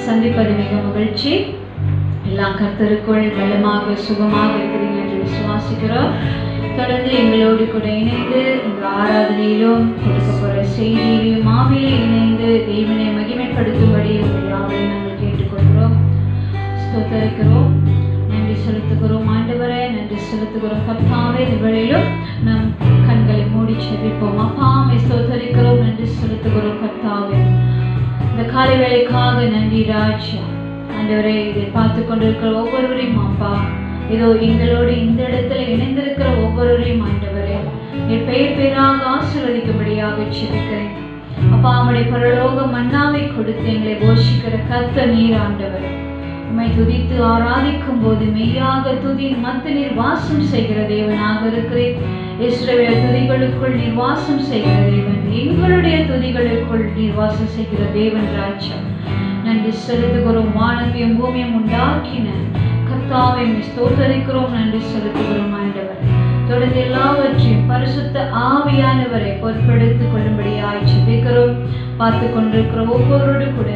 சந்திப்பது மிக மகிழ்ச்சி. எல்லாம் கர்த்தருக்குள் பலமாக சுகமாக இருக்கிறீங்க என்று விசுவாசிக்கிறோம். தொடர்ந்து எங்களோடு கூட இணைந்து இந்த ஆராதனையிலும் கொடுக்க போகிற செய்தியிலும் ஆவியிலே இணைந்து தேவனை மகிமைப்படுத்தும்படி உங்கள் யாவரையும் நாங்கள் கேட்டுக்கொள்கிறோம். ஸ்தோத்தரிக்கிறோம், நன்றி செலுத்துகிறோம். ஆண்டவரே நன்றி செலுத்துகிறோம். கர்த்தாவே இந்த வேளையிலும் நம் கண்களை மூடி செபிப்போம். அப்பாவை ஸ்தோத்தரிக்கிறோம், நன்றி செலுத்துகிறோம். கர்த்தாவே இந்த காலை வேளைக்காக நன்றி ராஜா. ஆண்டவரே இதை பார்த்து கொண்டிருக்கிற ஒவ்வொருவரையும் அப்பா, இதோ எங்களோடு இந்த இடத்துல இணைந்திருக்கிற ஒவ்வொருவரையும் ஆண்டவரே என் பெயர் பெயராக ஆசீர்வதிக்கும்படியாக செபிக்கிறேன். அப்பா, அவனுடைய பரலோக மன்னாவை கொடுத்து எங்களை போஷிக்கிற கர்த்தர் நீர் ஆண்டவரே. உம்மை துதித்து ஆராதிக்கும் போது மெய்யாக துதியின் மத்தியில் நீர் வாசம் செய்கிற தேவனாக இருக்கிறேன். இஸ்ரவேல் துதிகளுக்குள் நீர் வாசம் செய்கிற தேவன், எங்களுடைய துதிகளுக்குள் நீர் வாசம் செய்கிற தேவன் ராஜா. நன்றி செலுத்துகிறோம். வானத்தையும் பூமியும் உண்டாக்கின கர்த்தாவை ஸ்தோத்தரிக்கிறோம், நன்றி செலுத்துகிறோம். ஆண்டவர் தொடர்ந்து எல்லாவற்றையும் பரிசுத்த ஆவியானவரை பொறுப்பெடுத்துக் கொள்ளும்படியாய் ஜெபிக்கிறோம். பார்த்து கொண்டிருக்கிற ஒவ்வொருவரோடு கூட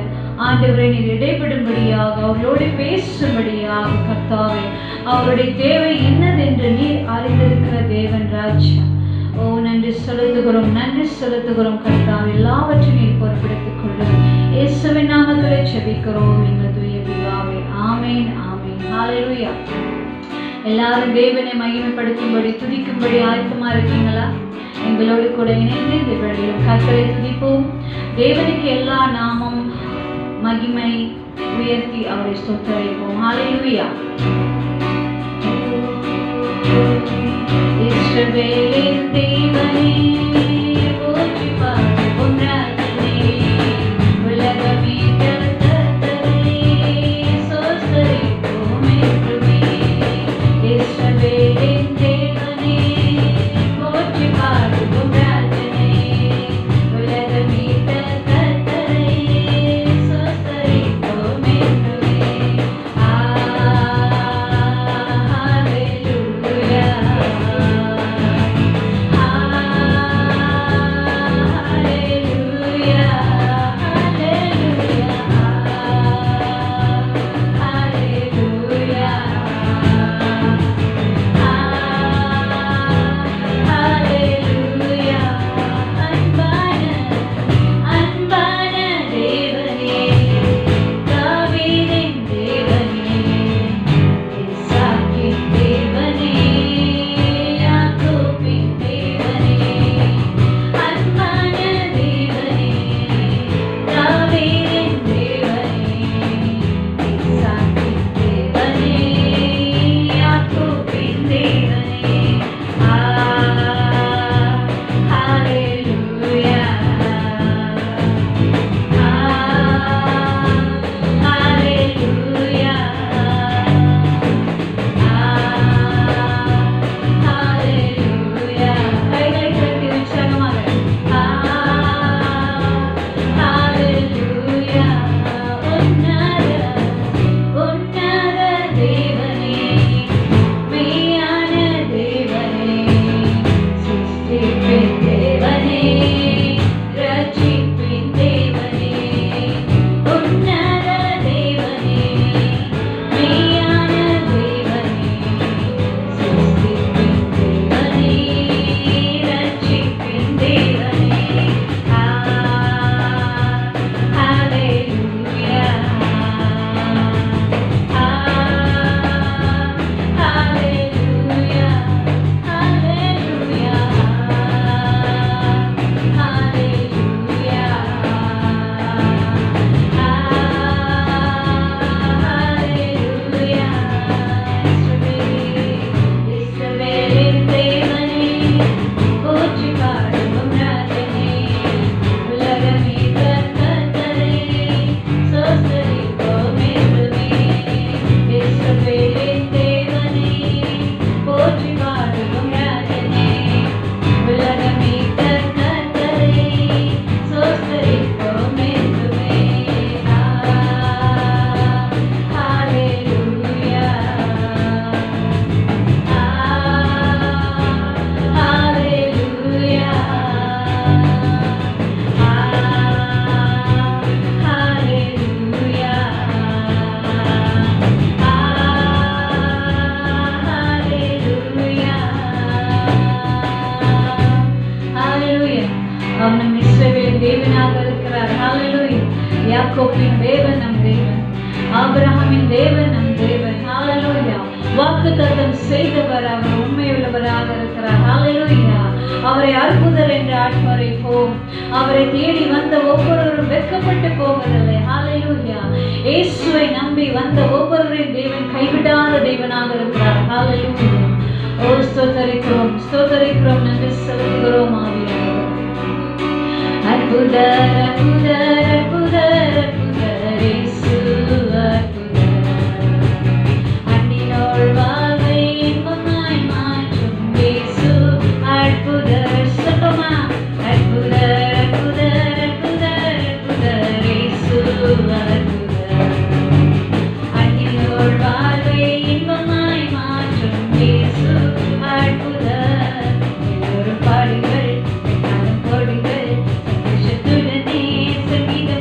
ஆண்டவரை நீர் இடைபடும்படியாக, அவர்களோடு பேசும்படியாக கர்த்தாவே அவருடைய தேவை என்னதென்று நீர் அறிந்திருக்கிற தேவன் ராஜா. ஓ நன்றி செலுத்துகிறோம், நன்றி செலுத்துகிறோம். கர்த்தாவே எல்லாவற்றையும் நீர் பொறுப்பெடுத்துக் கொள்ளும். இயேசுவின் நாமத்திலே ஜெபிக்கிறோம் எங்கள் தூய பிதாவே. ஆமென், ஆமென். ஹல்லேலூயா. எல்லாரும் தேவனை மகிமைப்படுத்தும்படி துதிக்கும்படி ஆயத்தமா இருக்கீங்களா? எங்களோடு கூட இணைந்து இந்த வேளையில் கர்த்தரை துதிப்போம். தேவனுக்கு எல்லா நாமம் மகிமை உயர்த்தி அவரை ஸ்தோத்தரிப்போம். ஹல்லேலூயா. இஸ்ரவேலின் தேவனே போற்றி பாடுவோம் ராஜனே, உலகமே கர்த்தரை ஸ்தோத்தரிப்போம் என்றுமே. இஸ்ரவேலின் தேவனே போற்றி பாடுவோம் ராஜனே, உலகமே கர்த்தரை ஸ்தோத்தரிப்போம் என்றுமே. ஹல்லேலூயா. யாக்கோபின் தேவன் நம் தேவன், ஆபிரகாமின் தேவன் நம் தேவன். ஹalleluya. வாக்குத்தத்தம் செய்தவர், அவர் உண்மையுள்ளவராக இருக்கிறார். ஹalleluya. அவரை அற்புதர் என்று ஆட்பறைப்போம். அவரை தேடி வந்த ஒவ்வொருவரும் வெட்கப்பட்டு போவதில்லை. ஹalleluya. இயேசுவை நம்பி வந்த ஒவ்வொருவரையும் தேவன் கைவிடாத தேவனாக இருக்கிறார். ஹalleluya. ஓ ஸ்தோத்திரிக்கிறோம், ஸ்தோத்திரிக்கிறோம், நன்றி செலுத்துகிறோம் ஆவியானவரே. அற்புதர் அற்புதர் அற்புதர் அற்புதர் இயேசு அற்புதர். அன்னினோள் வாழ்வை இன்பமாய் மாற்றும் இயேசு அற்புதர். சொல்லுமா, அற்புதர் அற்புதர் அற்புதர் அற்புதர் இயேசு அற்புதர். அன்னினோள் வாழ்வை இன்பமாய் மாற்றும் இயேசு அற்புதர். எல்லோரும் பாடுங்கள், என்னாலும் போடுங்கள், சந்தோஷத்துடனே சங்கீத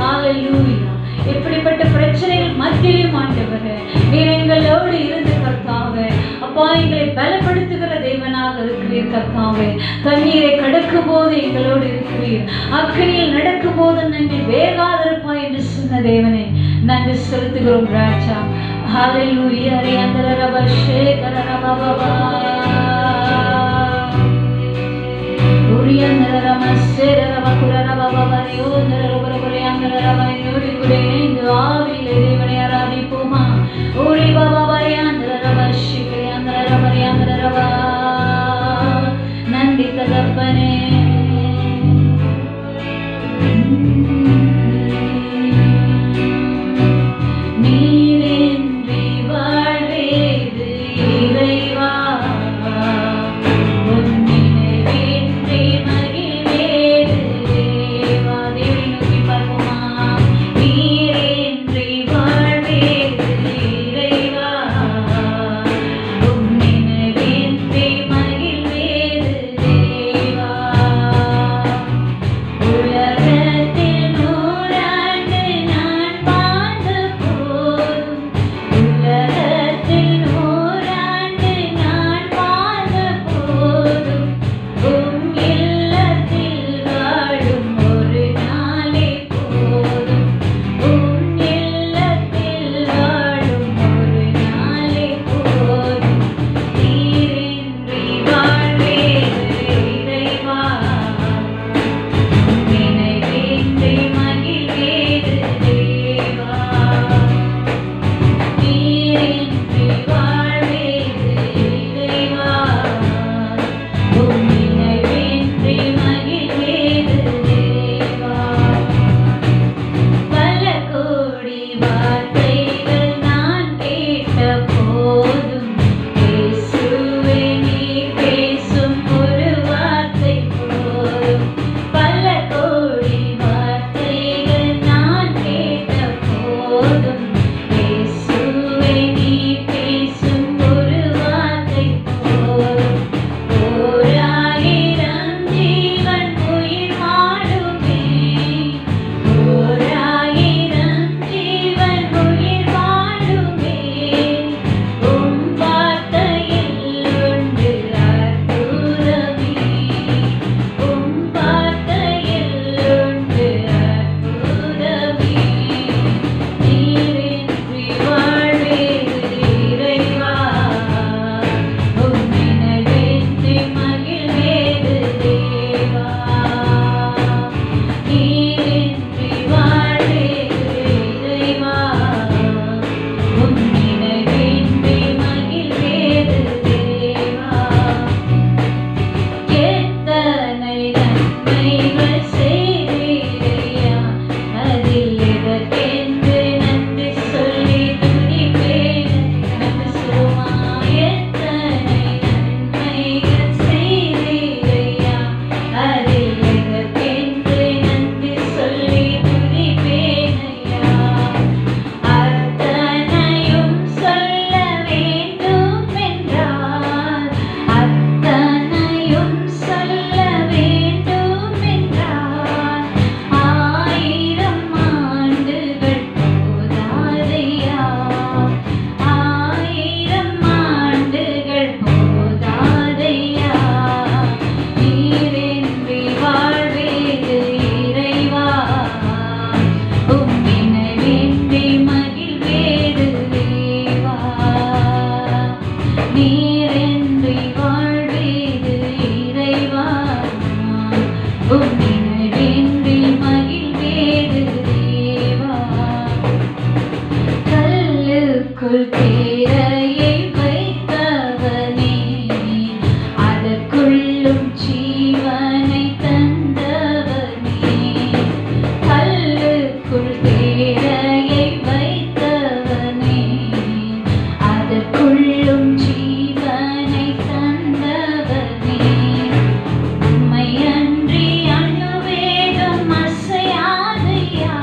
ஹalleluya. எப்படிப்பட்ட பிரச்சனைகள் மத்தியிலும் ஆண்டவரே நீர் எங்களோடு இருந்து கர்த்தாவே அப்பா எங்களை பலப்படுத்துகிற தேவனாக இருக்கிறீர் கர்த்தாவே. தண்ணீரை கடக்கும் போது எங்களோடு இருக்கிறீர், அக்கினியில் நடக்கும் போது நாங்கள் வேகாதிருப்பாய் என்று சொன்ன தேவனே நன்றி செலுத்துகிறோம் ராஜா. ஹalleluya. ரியந்தரபஷே கரரபபா உரியந்தரமஸ்ஸே ரபகுரரபபா யோந்தரபரபரயந்தரபயோடி குடேந்து ஆவிலே தேவனை ஆராதிப்போமா. ஓடி பாபா பரியந்தரபஷே கரியந்தரபரயந்தரபா நன்றி தகப்பனே. உம்மை அன்றி அணுவேதும் அசையாதையா.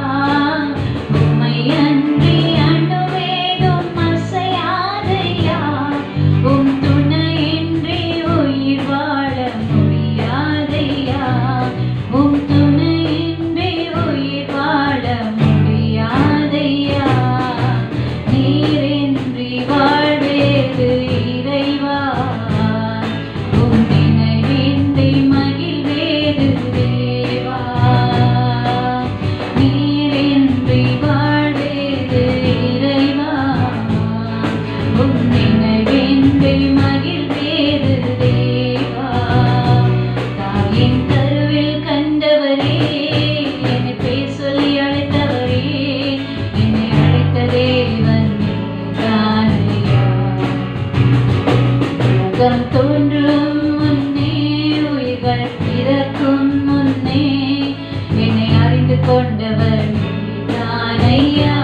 நீதானையா.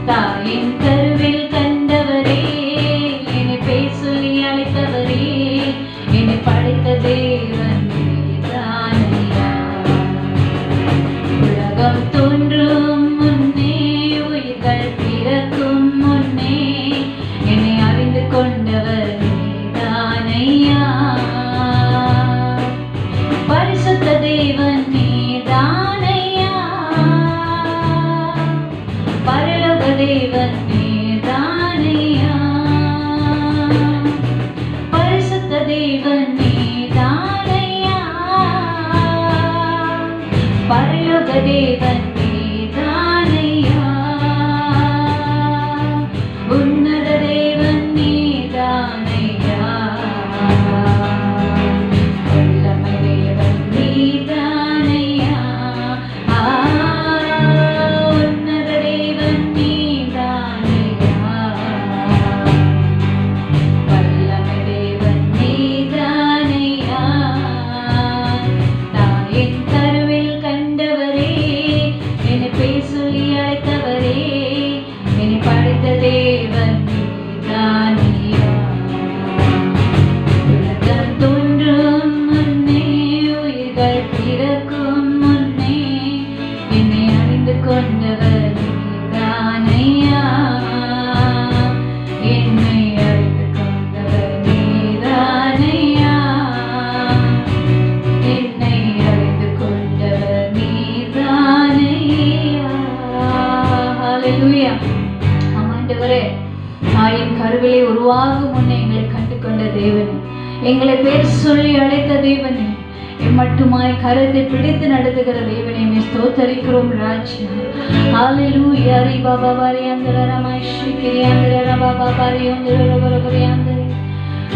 தாயின் கருவில் கண்டவரே, என்னை பேர் சொல்லி அழைத்தவரே, என்னை படைத்த தேவன் நீதானையா. உலகம் தோன்றும் முன்னே, உயிர்கள் பிறக்கும் முன்னே, என்னை அறிந்து கொண்டவர் நீதானையா. பரிசுத்த தேவன் நீதானையா. பரலோக தேவன் நீதானையா. பரிசுத்த தேவன் நீதானையா. பரலோக தேவன் நீதானையா. உன்னத தேவன் நீதானையா. வல்லமை தேவன் நீதானையா. உன்னத தேவன் நீதானையா. வல்லமை தேவன் நீதானையா. தாயின் கருவில் கண்டவரே, என்னை பேர் சொல்லி அழைத்தவரே, என்னை படைத்த தேவன் நீதானையா. உலகம் தோன்றும் முன்னே, உயிர்கள் பிறக்கும் முன்னே, என்னை அறிந்து கொண்டவர் நீதானையா. என்னை அறிந்து கொண்டவர் நீதானையா. என்னை அறிந்து கொண்டவர் நீதானையா. ஹல்லேலூயா. ஆண்டவரே, தாயின் கருவிலே உருவாகும் முன்னே எங்களை கண்டு கொண்ட தேவனே, எங்களை பேர் சொல்லி அழைத்த தேவனே, எம்மட்டுமாய் கரத்தை பிடித்து நடத்துகிற தேவனே, மே ஸ்தோத்தரிக்கிறோம் ராஜா. ஹல்லேலூயா. ரி பாபா பாரி அந்தர ரமாய் ஸ்ரீ கிரி அந்தர பாபா பாரி அந்தர ரபரபரி அந்தர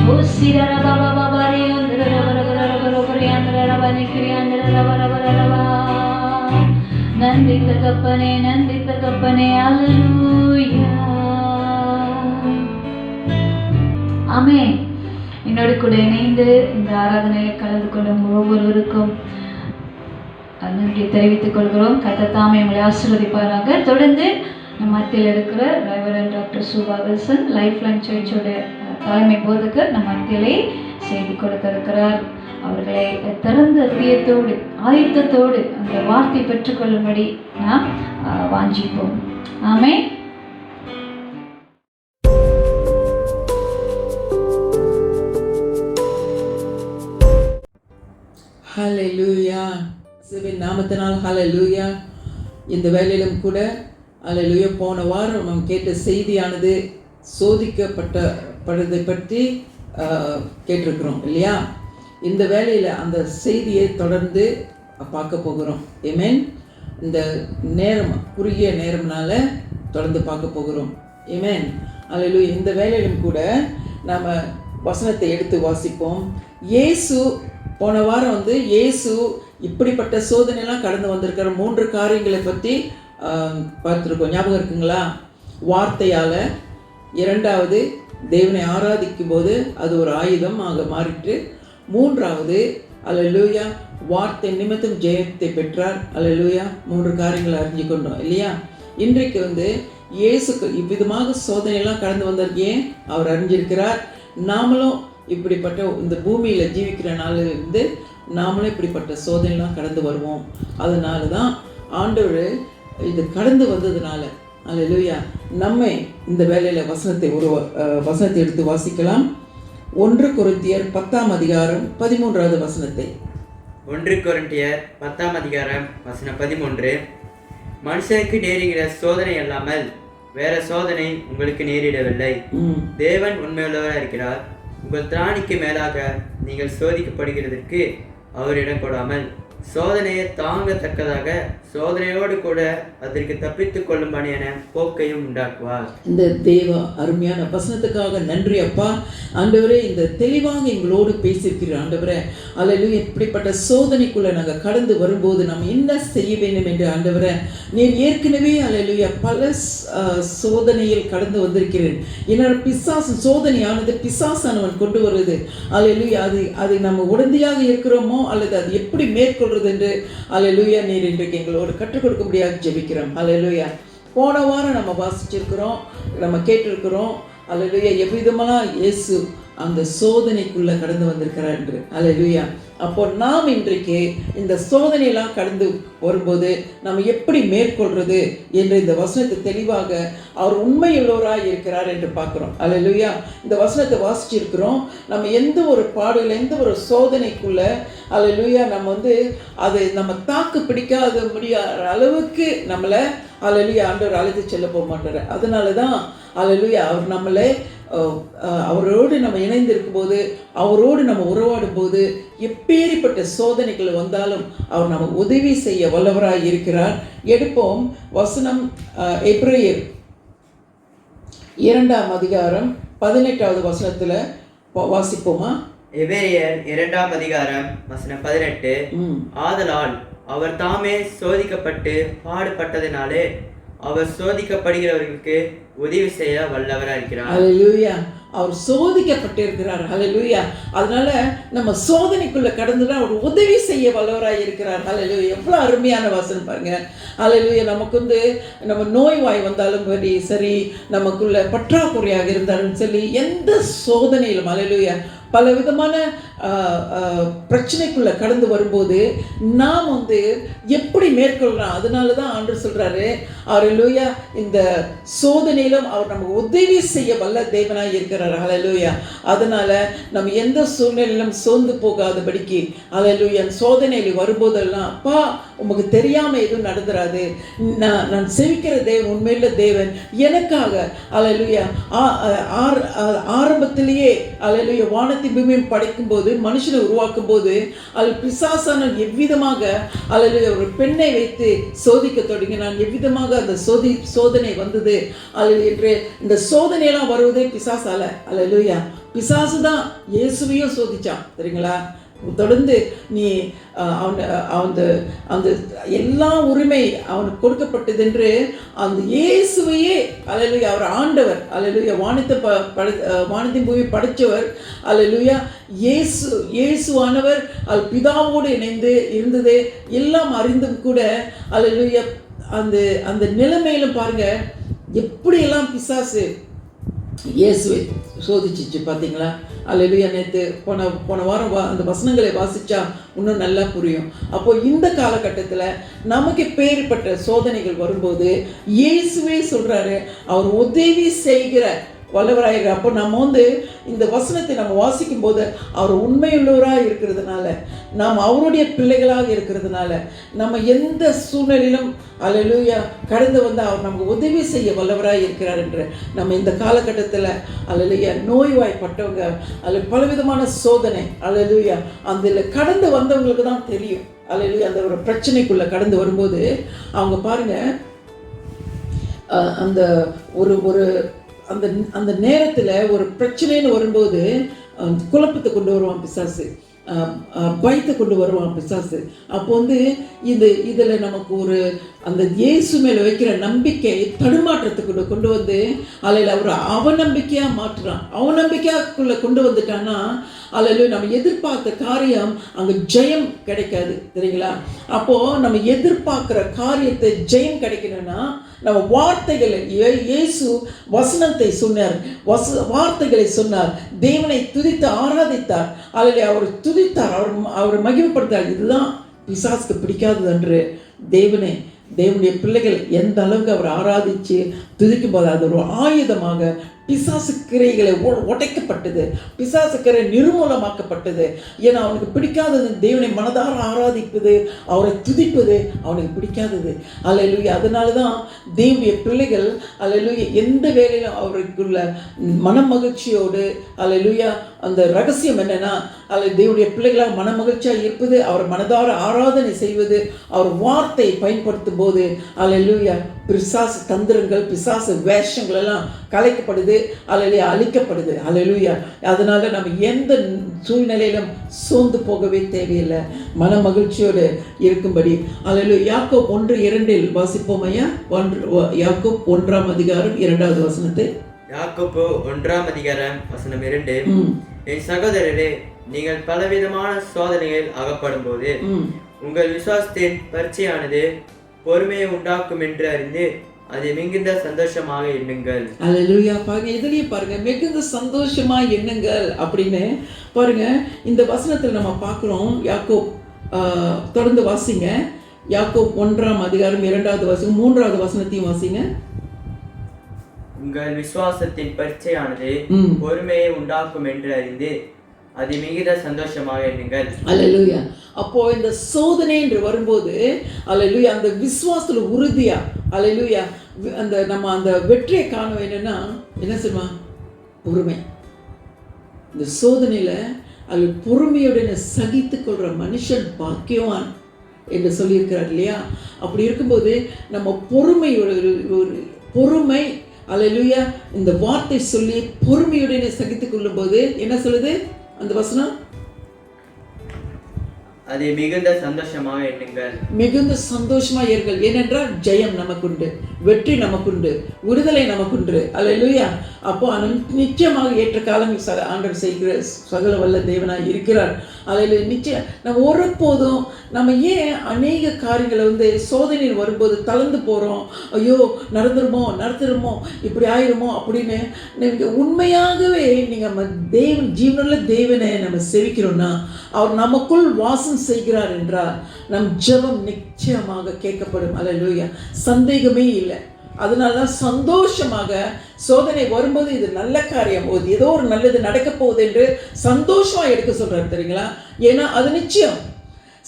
ஓ சிரர பாபா பாரி அந்தர ரபரபரி அந்தர ரபனி கிரி அந்தர ரபரபரபா. நன்றி தகப்பனே, நன்றி தகப்பனே. ஹல்லேலூயா. ஆமென். என்னோடு கூட இணைந்து இந்த ஆராதனையில் கலந்து கொள்ளும் ஒவ்வொருவருக்கும் நன்றி தெரிவித்துக் கொள்கிறோம். கர்த்தர் தாமே உங்களை ஆசீர்வதிப்பாராக. தொடர்ந்து நம்ம மத்தியில் இருக்கிற reverend doctor Suba Wilson life line சர்ச்சோட தலைமை போதகர் நம்ம மத்தியிலே செய்தி கொடுத்திருக்கிறார். அவர்களை திறந்த இதயத்தோடு ஆயத்தத்தோடு அந்த வார்த்தை பெற்றுக்கொள்ளும்படி நாம் வாஞ்சிப்போம். ஆமென். ஹல்லேலூயா. இயேசுவின் நாமத்தினால் ஹல்லேலூயா. இந்த வேளையிலும் கூட ஹல்லேலூயா. போன வாரம் நாம் கேட்ட செய்தியானது சோதிக்கப்படுவதை பற்றி கேட்டிருக்கிறோம் இல்லையா? இந்த வேளையில் அந்த செய்தியை தொடர்ந்து பார்க்க போகிறோம். ஆமென். இந்த நேரம் குறுகிய நேரம்னால தொடர்ந்து பார்க்க போகிறோம். ஆமென். ஹல்லேலூயா. இந்த வேளையிலும் கூட நாம் வசனத்தை எடுத்து வாசிப்போம். இயேசு போன வாரம் இயேசு இப்படிப்பட்ட சோதனையெல்லாம் கடந்து வந்திருக்கிற 3 காரியங்களை பற்றி பார்த்துருக்கோம். ஞாபகம் இருக்குங்களா? வார்த்தையால், 2வது தேவனை ஆராதிக்கும் போது அது ஒரு ஆயுதம் ஆக மாறிட்டு, 3வது அல்லேலூயா வார்த்தை நிமித்தம் ஜெயத்தை பெற்றார். அல்லேலூயா. 3 காரியங்களை அறிஞ்சு கொண்டோம் இல்லையா? இன்றைக்கு இயேசுக்கு இவ்விதமாக சோதனையெல்லாம் கடந்து வந்திருக்கே அவர் அறிஞ்சிருக்கிறார். நாமளும் இப்படிப்பட்ட இந்த பூமியில் ஜீவிக்கிற நாளிலிருந்து நாமளும் இப்படிப்பட்ட சோதனைலாம் கடந்து வருவோம். அதனால தான் ஆண்டவர் இது கடந்து வந்ததுனால அல்லேலூயா நம்மை இந்த வேளையில் வசனத்தை எடுத்து வாசிக்கலாம். 1 கொரிந்தியர் 10ஆம் அதிகாரம் 13வது வசனத்தை. 1 கொரிந்தியர் 10ஆம் அதிகாரம் வசனம் 13. மனுஷனுக்கு நேரிடுகிற சோதனை அல்லாமல் வேற சோதனை உங்களுக்கு நேரிடவில்லை. தேவன் உண்மையுள்ளவராக இருக்கிறார். உங்கள் திராணிக்கு மேலாக நீங்கள் சோதிக்கப்படுகிறதற்கு அவர் இடம் கொடாமல் சோதனையை தாங்கத்தக்கதாக சோதனையோடு கூட அதற்கு தப்பித்துக் கொள்ளும்படியான போக்கையும் உண்டாக்குவார். இந்த தேவ அருமையான வசனத்துக்காக நன்றி அப்பா. ஆண்டவரே, இந்த தெளிவாக எங்களோடு பேசியிருக்கிறீர் ஆண்டவரே. அல்லேலூயா. இப்படிப்பட்ட சோதனைக்குள்ள நாங்கள் கடந்து வரும்போது நாம் என்ன செய்ய வேண்டும் என்று ஆண்டவரே நீர் ஏற்கனவே அல்லேலூயா பல சோதனையில் கடந்து வந்திருக்கிறேன். என்னோட பிசாசு சோதனையானது பிசாசானவன் கொண்டு வருது. அல்லேலூயா. அது நம்ம உடந்தையாக இருக்கிறோமோ அல்லது அது எப்படி மேற்கொள்ள மேற்கொள்றது என்று அல்லேலூயா நீர் இன்றைக்கு எங்களோடு கற்றுக் கொடுக்க முடியாது ஜெபிக்கிறோம். அல்லேலூயா. போன வாரம் நம்ம வாசிச்சிருக்கிறோம், நம்ம கேட்டிருக்கிறோம். அல்லேலூயா. எவ்விதமெல்லாம் இயேசு அந்த சோதனைக்குள்ளே கடந்து வந்திருக்கிறார் என்று. அல்லேலூயா. அப்போ நாம் இன்றைக்கு இந்த சோதனையெல்லாம் கடந்து வரும்போது நம்ம எப்படி மேற்கொள்றது என்று இந்த வசனத்தை தெளிவாக அவர் உண்மையுள்ளவராக இருக்கிறார் என்று பார்க்குறோம். அல்லேலூயா. இந்த வசனத்தை வாசிச்சிருக்கிறோம். நம்ம எந்த ஒரு பாடுகள், எந்த ஒரு சோதனைக்குள்ள அல்லேலூயா நம்ம அது நம்ம தாக்கு பிடிக்காத முடியாத அளவுக்கு நம்மளை அல்லேலூயா ஆண்டவர் அழைத்து செல்ல போக மாட்டார். அதனால தான் அல்லேலூயா அவர் நம்மளை அவரோடு நம்ம இணைந்திருக்கும் போது, அவரோடு நம்ம உறவாடும் போது எப்பேற்பட்ட சோதனைகள் வந்தாலும் அவர் நம்ம உதவி செய்ய வல்லவராய் இருக்கிறார். எடுப்போம் வசனம் எபிரேயர் 2ஆம் அதிகாரம் 18வது வசனத்துல வாசிப்போமா? எபிரேயர் 2ஆம் அதிகாரம் வசனம் 18. ஆதலால் அவர் தாமே சோதிக்கப்பட்டு பாடுபட்டதினாலே அவர் சோதிக்கப்படுகிறவர்களுக்கு உதவி செய்ய வல்லவராக இருக்கிறார். அல்லேலூயா. அவர் சோதிக்கப்பட்டிருக்கிறார். அல்லேலூயா. அதனால நம்ம சோதனைக்குள்ள கடந்துட்டா அவர் உதவி செய்ய வல்லவராக இருக்கிறார். அல்லேலூயா. எவ்வளோ அருமையான வாசனை பாருங்க. அல்லேலூயா. நமக்கு நம்ம நோய்வாய் வந்தாலும் சரி, நமக்குள்ள பற்றாக்குறையாக இருந்தாலும் சரி, எந்த சோதனையிலும் அல்லேலூயா பல விதமான பிரச்சனைக்குள்ள கடந்து வரும்போது நாம் எப்படி மேற்கொள்ளலாம். அதனால தான் ஆண்டவர் சொல்றாரு, அல்லேலூயா, இந்த சோதனையிலும் அவர் நமக்கு உதவி செய்ய வல்ல தேவனாய் இருக்கிறார். அல்லேலூயா. அதனால நம்ம எந்த சூழ்நிலையிலும் சோர்ந்து போகாதபடிக்கு அல்லேலூயா சோதனையில் வரும்போதெல்லாம் அப்பா உமக்கு தெரியாம எதுவும் நடந்துராது, நான் செவிக்கிற தேவன் உண்மையில தேவன் எனக்காக அல்லேலூயா ஆரம்பத்திலேயே அல்லேலூயா வானத்தின் பூமியும் படைக்கும் போது, மனுஷனை உருவாக்கும் போது பிசாசான எவ்விதமாக அல்லேலூயா ஒரு பெண்ணை வைத்து சோதிக்க தொடங்கினான், எவ்விதமாக அந்த சோதனை வந்தது என்று. இந்த சோதனையெல்லாம் வருவதே பிசாசால. அல்லேலூயா. பிசாசு தான் இயேசுவையும் சோதிச்சான் தெரியுங்களா. தொடர்ந்து நீ அந்த எல்லா உரிமை அவனுக்கு கொடுக்கப்பட்டது என்று அந்த இயேசுவையே அல்லேலூயா அவர் ஆண்டவர். அல்லேலூயா. வானத்தின் பூமி படைச்சவர். அல்லேலூயா. இயேசுவானவர் பிதாவோடு இணைந்து இருந்தது எல்லாம் அறிந்தும் கூட அல்லேலூயா அந்த நிலைமையிலும் பாருங்க எப்படியெல்லாம் பிசாசு இயேசுவை சோதிச்சிச்சு பார்த்தீங்களா. அல்லேலூயா. நேற்று போன வாரம் அந்த வசனங்களை வாசிச்சா இன்னும் நல்லா புரியும். அப்போ இந்த காலகட்டத்தில் நமக்கு பேர்பட்ட சோதனைகள் வரும்போது இயேசுவே சொல்றாரு அவர் உதவி செய்கிற வல்லவராக. அப்போ நம்ம இந்த வசனத்தை நம்ம வாசிக்கும் போது அவர் உண்மையுள்ளவராக இருக்கிறதுனால, நாம் அவருடைய பிள்ளைகளாக இருக்கிறதுனால, நம்ம எந்த சூழ்நிலையிலும் அல்லேலூயா கடந்து அவர் நமக்கு உதவி செய்ய வல்லவராக இருக்கிறார் என்று நம்ம இந்த காலகட்டத்தில் அல்லேலூயா நோய்வாய்ப்பட்டவங்க பலவிதமான சோதனை அல்லேலூயா அதில் கடந்து வந்தவங்களுக்கு தான் தெரியும். அல்லேலூயா. அந்த ஒரு பிரச்சனைக்குள்ளே கடந்து வரும்போது அவங்க பாருங்க அந்த ஒரு அந்த நேரத்தில் ஒரு பிரச்சனைன்னு வரும்போது குழப்பத்தை கொண்டு வருவான் பிசாசு, பயத்தை கொண்டு வருவான் பிசாசு. அப்போ இதில் நமக்கு அந்த இயேசு மேலே வைக்கிற நம்பிக்கை தடுமாற்றத்துக்குள்ள கொண்டு அதில் அவர் அவநம்பிக்கையாக மாற்றுறான். அவநம்பிக்கைக்குள்ளே கொண்டு வந்துட்டான்னா அல்லேலூயா நம்ம எதிர்பார்த்த காரியம் அங்கே ஜெயம் கிடைக்காது தெரியுங்களா. அப்போது நம்ம எதிர்பார்க்குற காரியத்தை ஜெயம் கிடைக்கணும்னா நம்ம வார்த்தைகளை, இயேசு வசனத்தை சொன்னார், வார்த்தைகளை சொன்னார், தேவனை துதித்து ஆராதித்தார். அல்லேலூயா. அவர் துதித்தார், அவரை மகிமைப்படுத்தார். இதுதான் பிசாசுக்கு பிடிக்காதது என்று. தேவனுடைய பிள்ளைகள் எந்த அளவுக்கு அவர் ஆராதித்து துதிக்கும் போது அது ஒரு ஆயுதமாக பிசாசு கிரைகளை உடைக்கப்பட்டது, பிசாசு கிரை நிர்மூலமாக்கப்பட்டது. ஏன்னா அவனுக்கு பிடிக்காதது தேவனை மனதார ஆராதிப்பது, அவரை துதிப்பது அவனுக்கு பிடிக்காதது. அல்லேலூயா. அதனால தான் தேவனுடைய பிள்ளைகள் அல்லேலூயா எந்த வேலையிலும் அவருக்குள்ள மனமகிழ்ச்சியோடு அல்லேலூயா அந்த ரகசியம் என்னன்னா தேவனுடைய பிள்ளைகளாக மனமகிழ்ச்சியாக இருப்பது, அவர் மனதார ஆராதனை செய்வது, அவர் வார்த்தையை பயன்படுத்தும் போது அல்லேலூயா பிசாசு தந்திரங்கள், பிசாசு வேஷங்கள் எல்லாம் கலைக்கப்படுது, அல்லேலூயா அழிக்கப்படுது. அல்லேலூயா. அதனால நம்ம எந்த சூழ்நிலையிலும் சோர்ந்து போகவே தேவையில்லை, மன மகிழ்ச்சியோடு இருக்கும்படி. அல்லேலூயா. யாக்கோப் 1:2 வாசிப்போம் ஐயா. யாக்கோப் 1ஆம் அதிகாரம் 2வது வசனத்தை. யாக்கோப்பு 1ஆம் அதிகாரம் வசனம் 2. என் சகோதரரே, நீங்கள் பலவிதமான சோதனைகள் அகப்படும் போது உங்கள் விசுவாசத்தின் பரீட்சையானது பொறுமையை உண்டாக்கும் என்று அறிந்து அதை மிகுந்த சந்தோஷமாக எண்ணுங்கள். அல்லேலூயா. பாருங்க, இதுலயே பாருங்க, மிகுந்த சந்தோஷமா எண்ணுங்கள் அப்படின்னு பாருங்க. இந்த வசனத்தில் நம்ம பார்க்குறோம். யாக்கோப் தொடர்ந்து வாசிங்க. யாக்கோப் 1ஆம் அதிகாரம் 2வது வசனம் 3வது வசனத்தையும் வாசிங்க. உங்கள் விசுவாசத்தின் பரீட்சையானது பொறுமையை உண்டாக்கும் என்று அறிந்து அதை மிகுந்த சந்தோஷமாக எண்ணுங்கள். அல்லேலூயா. அப்போ இந்த சோதனை என்று வரும்போது அல்லேலூயா அந்த விசுவாசத்துல உறுதியா அல்லேலூயா அந்த நம்ம அந்த வெற்றியை காண வேணும்னா என்ன செய்யுமா? பொறுமை. இந்த சோதனையில அது பொறுமையுடன் சகித்து கொள்ற மனுஷன் பாக்கியவான் என்று சொல்லியிருக்கிறார் இல்லையா? அப்படி இருக்கும்போது நம்ம பொறுமை ஒரு பொறுமை அல்லேலூயா இந்த வார்த்தை சொல்லி பொறுமையுடன் சகித்து கொள்ளும் போது என்ன சொல்லுது அந்த வசனம்? அதை மிகுந்த சந்தோஷமாக எண்ணுங்கள். மிகுந்த சந்தோஷமா இருங்கள். ஏனென்றால் ஜெயம் நமக்குண்டு, வெற்றி நமக்குண்டு, விடுதலை நமக்குண்டு. அல்லேலூயா. அப்போ நிச்சயமாக ஏற்ற காலம் ஆண்டவர் செய்கிற சகல வல்ல தேவனாய் இருக்கிறார். அல்லேலூயா. நிச்சயம் நம்ம ஒருபோதும் நம்ம ஏன் அநேக காரியங்களை சோதனையில் வரும்போது தளர்ந்து போகிறோம். ஐயோ நடந்துருமோ இப்படி ஆயிருமோ அப்படின்னு நீங்கள் உண்மையாகவே நீங்கள் தேவன் ஜீவனுள்ள தேவனை நம்ம செவிக்கிறோம்னா அவர் நமக்குள் வாசம் செய்கிறார் என்றால் நம் ஜெபம் நிச்சயமாக கேட்கப்படும். அல்லேலூயா. சந்தேகமே இல்லை. அதனால தான் சந்தோஷமாக சோதனை வரும்போது இது நல்ல காரியம், ஏதோ ஒரு நல்லது நடக்க போகுது என்று சந்தோஷமா எடுக்க சொல்றாரு தெரியுங்களா? ஏன்னா அது நிச்சயம்.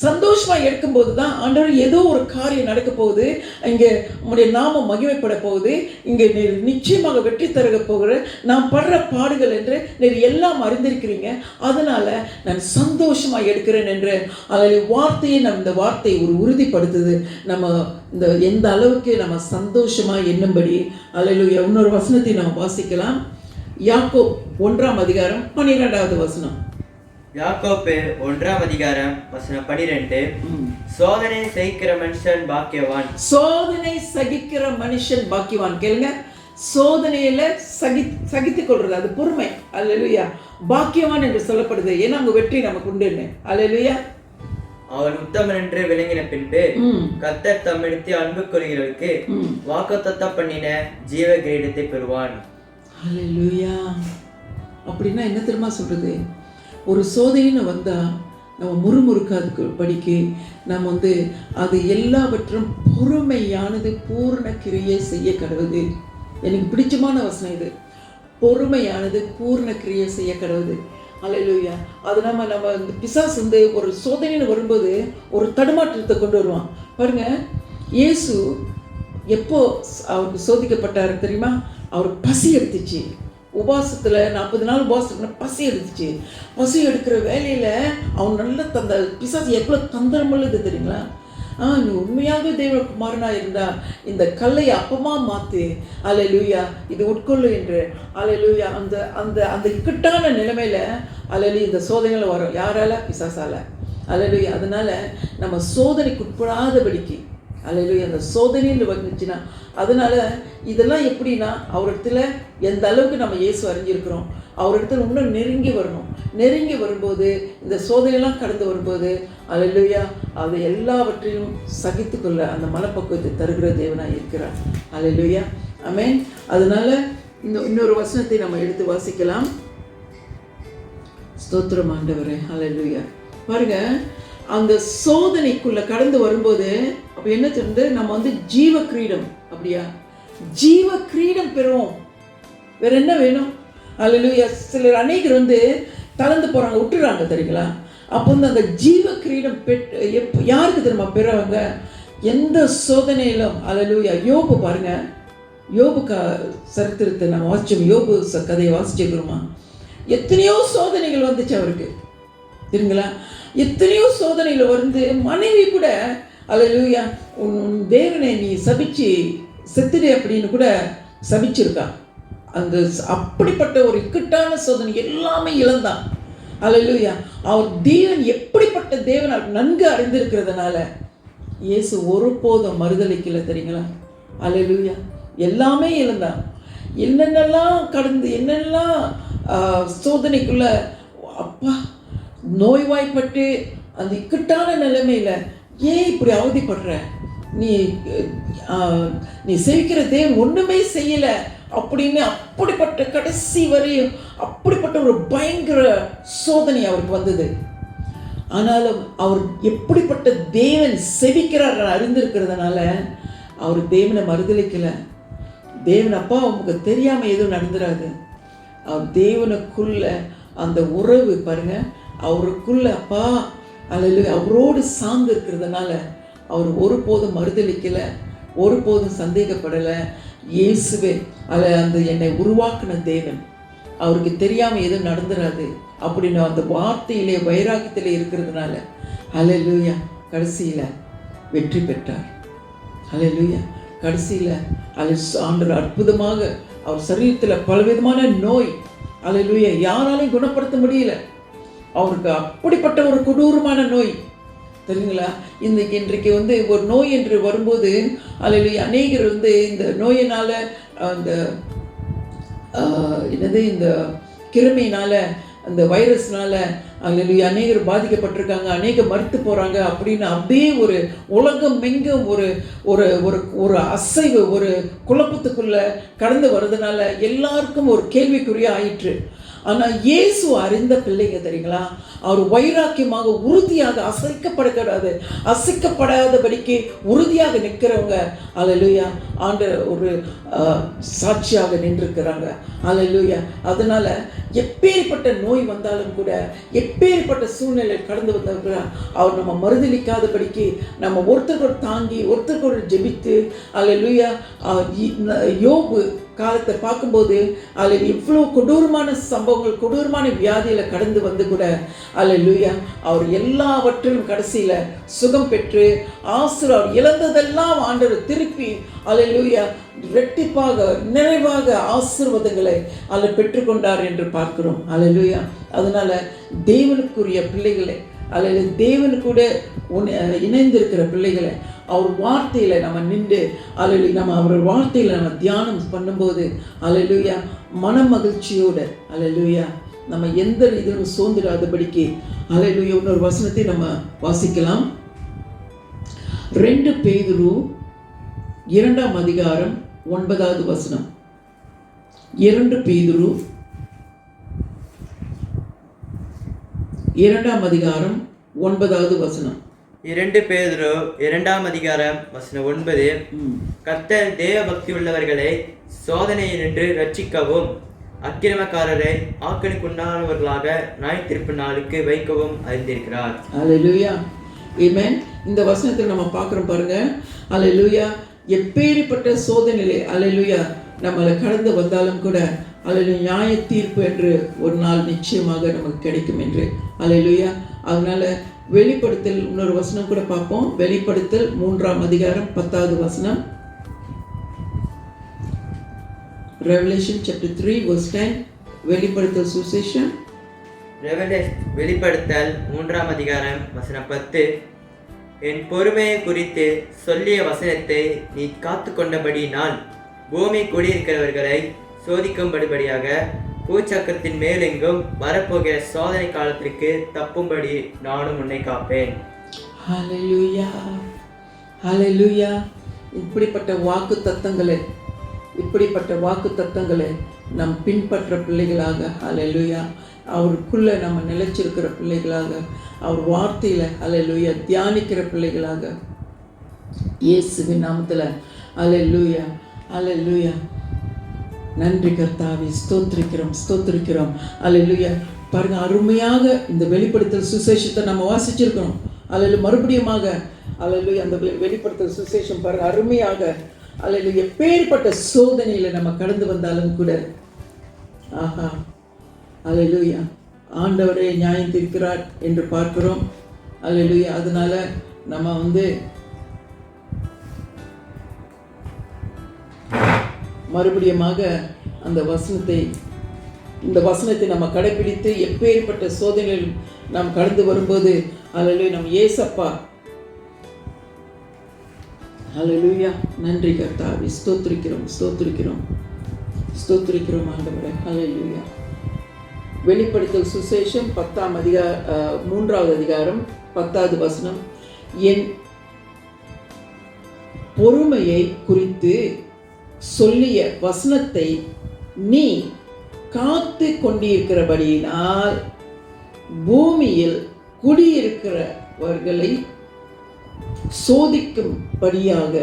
சந்தோஷமா எடுக்கும்போது தான் ஆண்டவர் ஏதோ ஒரு காரியம் நடக்க போகுது, இங்கே உங்களுடைய நாமம் மகிமைப்பட போகுது, இங்கே நீர் நிச்சயமாக வெற்றி தருக போகிற நான் படுற பாடுகள் என்று நீர் எல்லாம் அறிந்திருக்கிறீங்க, அதனால நான் சந்தோஷமா எடுக்கிறேன் என்று அதில் வார்த்தையை இந்த வார்த்தை ஒரு உறுதிப்படுத்துது. நம்ம இந்த எந்த அளவுக்கு நம்ம சந்தோஷமா எண்ணும்படி. அல்லேலூயா. இன்னொரு வசனத்தை நம்ம வாசிக்கலாம். யாக்கோப் 1ஆம் அதிகாரம் 12வது வசனம். யாக்கோப்பு 1ஆம் அதிகாரம் வசனம் 12. சோதனை சகிக்கிற மனுஷன் பாக்கியவான். சோதனை சகிக்கிற மனுஷன் பாக்கியவான். கேளுங்க, சோதனையில சகித்துக் கொள்றது அது பொறுமை. அல்லேலூயா. பாக்கியவான் என்று சொல்லப்படுது. ஏன்னா அங்க வெற்றி நமக்கு உண்டு. அல்லேலூயா. அவன் உத்தமன் என்று விளங்கின பின்பு கர்த்தர் தம்மிடத்தில் அன்பு கொள்கிறவருக்கு வாக்குத்தத்தம் பண்ணின ஜீவ கிரீடத்தை பெறுவான். அல்லேலூயா. அப்படின்னா என்ன தெரியுமா சொல்றது? ஒரு சோதனைன்னு வந்தால் நம்ம முறுமுறுக்காது படிக்கு நம்ம அது எல்லாவற்றும் பொறுமையானது பூர்ண கிரியை செய்ய கடவுது. எனக்கு பிடிச்சமான வசனம் இது. பொறுமையானது பூர்ண கிரியை செய்ய கடவுது. அல்லேலூயா. அது நம்ம பிசாசு ஒரு சோதனைன்னு வரும்போது ஒரு தடுமாற்றத்தை கொண்டு வருவான். பாருங்க, இயேசு எப்போ அவருக்கு சோதிக்கப்பட்டாரு தெரியுமா? அவர் பசி எடுத்துச்சு. உபாசத்தில் 40 நாள் உபாசத்தில் பசி எடுத்துச்சு. பசி எடுக்கிற வேலையில் அவன் நல்ல பிசாசு எவ்வளோ தந்திரமுள்ளது தெரியுங்களா? நீ உண்மையாக தேவகுமாரனா இருந்தா இந்த கல்லை அப்பமா மாத்து. அல்லேலூயா. இது உட்கொள்ளு என்று. அல்லேலூயா. அந்த அந்த அந்த இக்கட்டான நிலைமையில அல்லேலூயா இந்த சோதனைகள் வரும். யாரால? பிசாசால. அல்லேலூயா. அதனால நம்ம சோதனைக்கு உட்படாதபடிக்கு அல்லேலூயா அந்த சோதனைன்னு வந்துச்சுன்னா, அதனால இதெல்லாம் எப்படின்னா அவரிடத்துல எந்த அளவுக்கு நம்ம இயேசு அறிஞ்சிருக்கிறோம், அவரிடத்துல இன்னும் நெருங்கி வரணும். நெருங்கி வரும்போது இந்த சோதனையெல்லாம் கடந்து வரும்போது அல்லேலூயா அது எல்லாவற்றையும் சகித்து கொள்ள அந்த மனப்பக்குவத்தை தருகிற தேவனாக இருக்கிறார். அல்லேலூயா. ஆமென். அதனால இன்னொரு வசனத்தை நம்ம எடுத்து வாசிக்கலாம். ஸ்தோத்திரம் ஆண்டவரே. அல்லேலூயா. பாருங்க, அந்த சோதனைக்குள்ள கடந்து வரும்போது அப்ப என்ன சொல்றது? நம்ம ஜீவ கிரீடம். அப்படியா? ஜீவ கிரீடம் பெறுவோம். வேற என்ன வேணும்? அல்லேலூயா. சிலர் அநேகர் தளர்ந்து போறாங்க, விட்டுறாங்க தெரியுங்களா? அப்போ அந்த ஜீவ கிரீடம் யாருக்கு தெரியுமா பெறுவாங்க? எந்த சோதனையிலும். அல்லேலூயா. யோபு பாருங்க, யோபு சரித்திரத்தை நம்ம வாசிச்சோம். யோபு கதையை வாசிச்சிருக்கிறோமா? எத்தனையோ சோதனைகள் வந்துச்சு அவருக்கு தெரியுங்களா? எத்தனையோ சோதனையில் மனைவி கூட அல்லேலூயா உன் தேவனை நீ சபிச்சு செத்துடு அப்படின்னு கூட சபிச்சிருக்கா. அந்த அப்படிப்பட்ட ஒரு இக்கட்டான சோதனை எல்லாமே இழந்தான். அல்லேலூயா. அவர் தேவன் எப்படிப்பட்ட தேவன் நன்கு அறிந்திருக்கிறதுனால இயேசு ஒருபோதும் மறுதலிக்கல தெரியுங்களா? அல்லேலூயா. எல்லாமே இழந்தான். என்னென்னலாம் கடந்து என்னெல்லாம் சோதனைக்குள்ள அப்பா நோய்வாய்ப்பட்டு அந்த இக்கட்டான நிலைமையில ஏன் இப்படி அவதிப்படுற, நீ சேவிக்கிற தேவன் ஒன்றுமே செய்யலை அப்படின்னு அப்படிப்பட்ட கடைசி வரையும் அப்படிப்பட்ட ஒரு பயங்கர சோதனை அவருக்கு வந்தது. ஆனாலும் அவர் எப்படிப்பட்ட தேவன் செவிக்கிறார் அறிந்திருக்கிறதுனால அவர் தேவனை மறுதலிக்கலை. தேவன் அப்பா உங்களுக்கு தெரியாமல் எதுவும் நடந்துடாது. அவர் தேவனுக்குள்ள அந்த உறவு பாருங்க, அவருக்குள்ள அப்பா அல்லது அவரோடு சார்ந்து இருக்கிறதுனால அவர் ஒருபோதும் மறுதலிக்கலை, ஒருபோதும் சந்தேகப்படலை. இயேசுவே அந்த என்னை உருவாக்கின தேவன், அவருக்கு தெரியாமல் எதுவும் நடந்துடாது அப்படின்னு அந்த வார்த்தையிலே வைராக்கியத்திலே இருக்கிறதுனால ஹல்லேலூயா கடைசியில் வெற்றி பெற்றார். ஹல்லேலூயா கடைசியில் ஆண்டவர் அற்புதமாக அவர் சரீரத்தில் பலவிதமான நோய் ஹல்லேலூயா யாராலையும் குணப்படுத்த முடியல. அவருக்கு அப்படிப்பட்ட ஒரு கொடூரமான நோய் தெரியுங்களா. இன்றைக்கு ஒரு நோய் என்று வரும்போது ஹல்லேலூயா அநேகர் இந்த நோயினால் அந்த இந்த கிருமியினால் அந்த வைரஸ்னால ஹல்லேலூயா அநேகர் பாதிக்கப்பட்டிருக்காங்க, அநேகர் மறுத்து போகிறாங்க அப்படின்னு அப்படியே ஒரு உலகம் எங்கும் ஒரு ஒரு ஒரு அசைவு ஒரு குழப்பத்துக்குள்ளே கடந்து வர்றதுனால எல்லாருக்கும் ஒரு கேள்விக்குறியாக ஆயிற்று. ஆனால் இயேசு அறிந்த பிள்ளைங்க தெரியுங்களா, அவர் வைராக்கியமாக உறுதியாக அசைக்கப்படாதபடிக்கு உறுதியாக நிற்கிறவங்க ஹல்லேலூயா ஆண்டவர் ஒரு சாட்சியாக நின்றிருக்கிறாங்க. ஹல்லேலூயா அதனால எப்பேற்பட்ட நோய் வந்தாலும் கூட, எப்பேற்பட்ட சூழ்நிலை கடந்து வந்தவங்க அவர் நம்ம மறுதலிக்காதபடிக்கு நம்ம ஒருத்தருக்கு தாங்கி ஒருத்தருக்கு ஜெபித்து ஹல்லேலூயா யோபு காலத்தை பார்க்கும்போது அதில் இவ்வளோ கொடூரமான சம்பவங்கள், கொடூரமான வியாதியில் கடந்து வந்து கூட ஹல்லேலூயா அவர் எல்லாவற்றிலும் கடைசியில் சுகம் பெற்று அவர் இழந்ததெல்லாம் ஆண்டவர் திருப்பி ஹல்லேலூயா இரட்டிப்பாக நிறைவாக ஆசீர்வாதங்களை அதில் பெற்றுக்கொண்டார் என்று பார்க்கிறோம். ஹல்லேலூயா அதனால தேவனுக்குரிய பிள்ளைகளை அல்லது தேவனு கூட இணைந்திருக்கிற பிள்ளைகளை அவர் வார்த்தையில் நம்ம நின்று அல்லது நம்ம அவர் வார்த்தையில் நம்ம தியானம் பண்ணும்போது ஹல்லேலூயா மன மகிழ்ச்சியோடு ஹல்லேலூயா நம்ம எந்த இதிலும் சோர்ந்துடாதபடிக்கு ஹல்லேலூயா இன்னொரு வசனத்தை நம்ம வாசிக்கலாம். 2 பேதுரு 2ஆம் அதிகாரம் 9வது வசனம். 2 பேதுரு 2ஆம் அதிகாரம் 9வது வசனம். 2 பேதுரு 2ஆம் அதிகாரம் வசனம் 9. கர்த்தர் தேவ பக்தி உள்ளவர்களை சோதனையினின்று ரட்சிக்கவும் அக்கிரமக்காரரை ஆக்கணிக்குண்டானவர்களாக நாய் திருப்பு நாளுக்கு வைக்கவும் அறிந்திருக்கிறார். ஹல்லேலூயா ஆமென். இந்த வசனத்தை நம்ம பார்க்குறோம் பாருங்க. ஹல்லேலூயா எப்பேற்பட்ட சோதனையிலே ஹல்லேலூயா நம்மளை கடந்து வந்தாலும் கூட ஹல்லேலூயா நியாய தீர்ப்பு என்று ஒரு நாள் நிச்சயமாக நமக்கு கிடைக்கும் என்று ஹல்லேலூயா. அதனால வெளிப்படுத்தல் இன்னொரு வசனம் கூட பார்ப்போம். வெளிப்படுத்தல் 3ஆம் அதிகாரம் 10வது வசனம். Revelation chapter 3 verse 10. வெளிப்படுத்தல் சுவிசேஷம் வெளிப்படுத்தல் 3ஆம் அதிகாரம் வசனம் 10. என் பொறுமையை குறித்து சொல்லிய வசனத்தை நீ காத்து கொண்டபடியினால் பூமி குடியிருக்கிறவர்களை சோதிக்கும்படியாக பூச்சக்கரத்தின் மேலெங்கும் வரப்போகிற சோதனை காலத்திற்கு தப்பும்படி நானும் உன்னை காப்பேன். ஹல்லேலூயா ஹல்லேலூயா இப்படிப்பட்ட வாக்கு தத்தங்களை நம் பின்பற்ற பிள்ளைகளாக ஹல்லேலூயா அவருக்குள்ள நம்ம நிலைச்சிருக்கிற பிள்ளைகளாக அவர் வார்த்தையில ஹல்லேலூயா தியானிக்கிற பிள்ளைகளாக இயேசுவின் நாமத்துல ஹல்லேலூயா ஹல்லேலூயா. நன்றி கர்த்தாவே, ஸ்தோத்திரிக்கிறோம் ஹல்லேலூயா. பாருங்க அருமையாக இந்த வெளிப்படுத்தல் சுசேஷத்தை நம்ம வாசிச்சிருக்கிறோம். ஹல்லேலூயா மறுபடியுமாக ஹல்லேலூயா அந்த வெளிப்படுத்தல் சுசேஷம் பாருங்க அருமையாக ஹல்லேலூயா எப்பேற்பட்ட சோதனையில நம்ம கடந்து வந்தாலும் கூட ஆஹா ஹல்லேலூயா ஆண்டவரே நியாயம் தீர்க்கிறார் என்று பார்க்கிறோம். ஹல்லேலூயா அதனால நம்ம மறுபடியுமாக அந்த இந்த வசனத்தை நம்ம கடைபிடித்து எப்பேற்பட்ட சோதனைகள் நாம் கடந்து வரும்போது ஹல்லேலூயா நம்ம ஏசப்பா ஹல்லேலூயா நன்றி கர்த்தாவே, ஸ்தோத்திரிக்கிறோம் ஆண்டவரே ஹல்லேலூயா. வெளிப்படுத்தல் சுசேஷம் 3ஆம் அதிகாரம் 10வது வசனம். என் பொறுமையை குறித்து சொல்லிய வசனத்தை நீ காத்து கொண்டிருக்கிறபடியினால் பூமியில் குடியிருக்கிறவர்களை சோதிக்கும்படியாக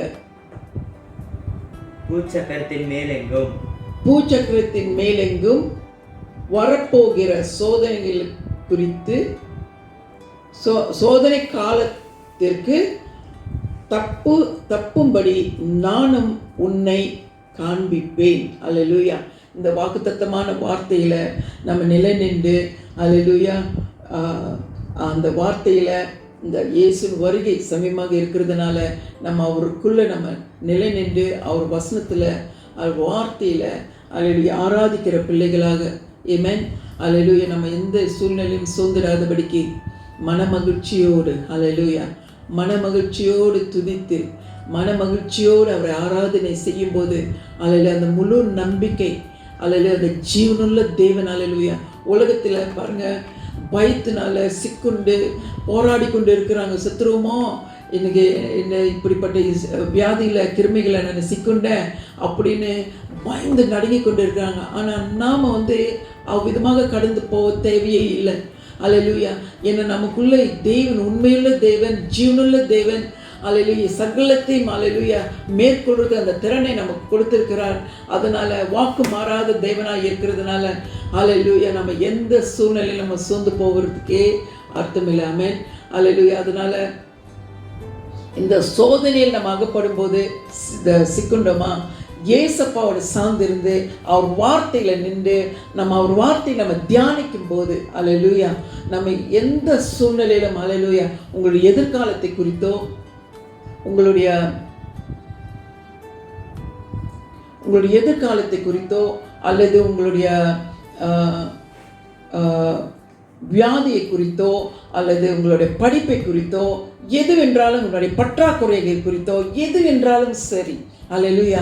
பூச்சக்கரத்தின் மேலெங்கும் வரப்போகிற சோதனைகள் குறித்து சோதனை காலத்திற்கு தப்பும்படி நானும் உன்னை காண்பிப்பேன். அல்லேலூயா. இந்த வாக்குத்தத்தமான வார்த்தையில நம்ம நிலை நின்று, அல்லேலூயா, அந்த வார்த்தையில இந்த இயேசுவின் வருகை சமயமாக இருக்கிறதுனால நம்ம அவருக்குள்ள நம்ம நிலை நின்று அவர் வசனத்துல அவர் வார்த்தையில அல்லேலூயா ஆராதிக்கிற பிள்ளைகளாக, ஆமென், அல்லேலூயா, நம்ம எந்த சூழ்நிலையும் சோர்ந்திராதபடிக்கு மனமகிழ்ச்சியோடு, அல்லேலூயா, மனமகிழ்ச்சியோடு துதித்து மனமகிழ்ச்சியோடு அவரை ஆராதனை செய்யும் போது, அல்லேலூயா, அந்த முழு நம்பிக்கை, அல்லேலூயா, அந்த ஜீவனுள்ள தேவன், அல்லேலூயா, உலகத்தில் பாருங்க பயத்தினால சிக்குண்டு போராடி கொண்டு இருக்கிறாங்க. சத்துருவமோ இன்னைக்கு என்ன இப்படிப்பட்ட வியாதியில் கிருமிகளை நான் சிக்குண்டேன் அப்படின்னு பயந்து நடுங்கி கொண்டு இருக்கிறாங்க. ஆனால் நாம் அவ்விதமாக கடந்து போக தேவையே இல்லை. அல்லேலூயா. ஏன்னா நமக்குள்ளே தேவன் உண்மையுள்ள தேவன், ஜீவனுள்ள தேவன், அல்லேலூயா, சகலத்தையும் அல்லேலூயா மேற்கொள்றது அந்த திறனை நமக்கு கொடுத்திருக்கிறார். அதனால வாக்கு மாறாத தேவனாய் இருக்கிறதுனால அல்லேலூயா நம்ம எந்த சூழ்நிலையில் நம்ம சோர்ந்து போகிறதுக்கே அர்த்தம் இல்லை. ஆமென், அல்லேலூயா. அதனால இந்த சோதனையில் நம்ம அகப்படும் போது சிக்குண்டோமா, ஏசப்பாவோட சார்ந்திருந்து அவர் வார்த்தையில நின்று நம்ம அவர் வார்த்தையை நம்ம தியானிக்கும் போது, அல்லேலூயா, நம்ம எந்த சூழ்நிலையிலும், அல்லேலூயா, உங்களுடைய எதிர்காலத்தை குறித்தோ உங்களுடைய எதிர்காலத்தை குறித்தோ அல்லது உங்களுடைய வியாதியை குறித்தோ அல்லது உங்களுடைய படிப்பை குறித்தோ எதுவென்றாலும், உங்களுடைய பற்றாக்குறைகள் குறித்தோ எதுவென்றாலும் சரி, அல்லேலூயா,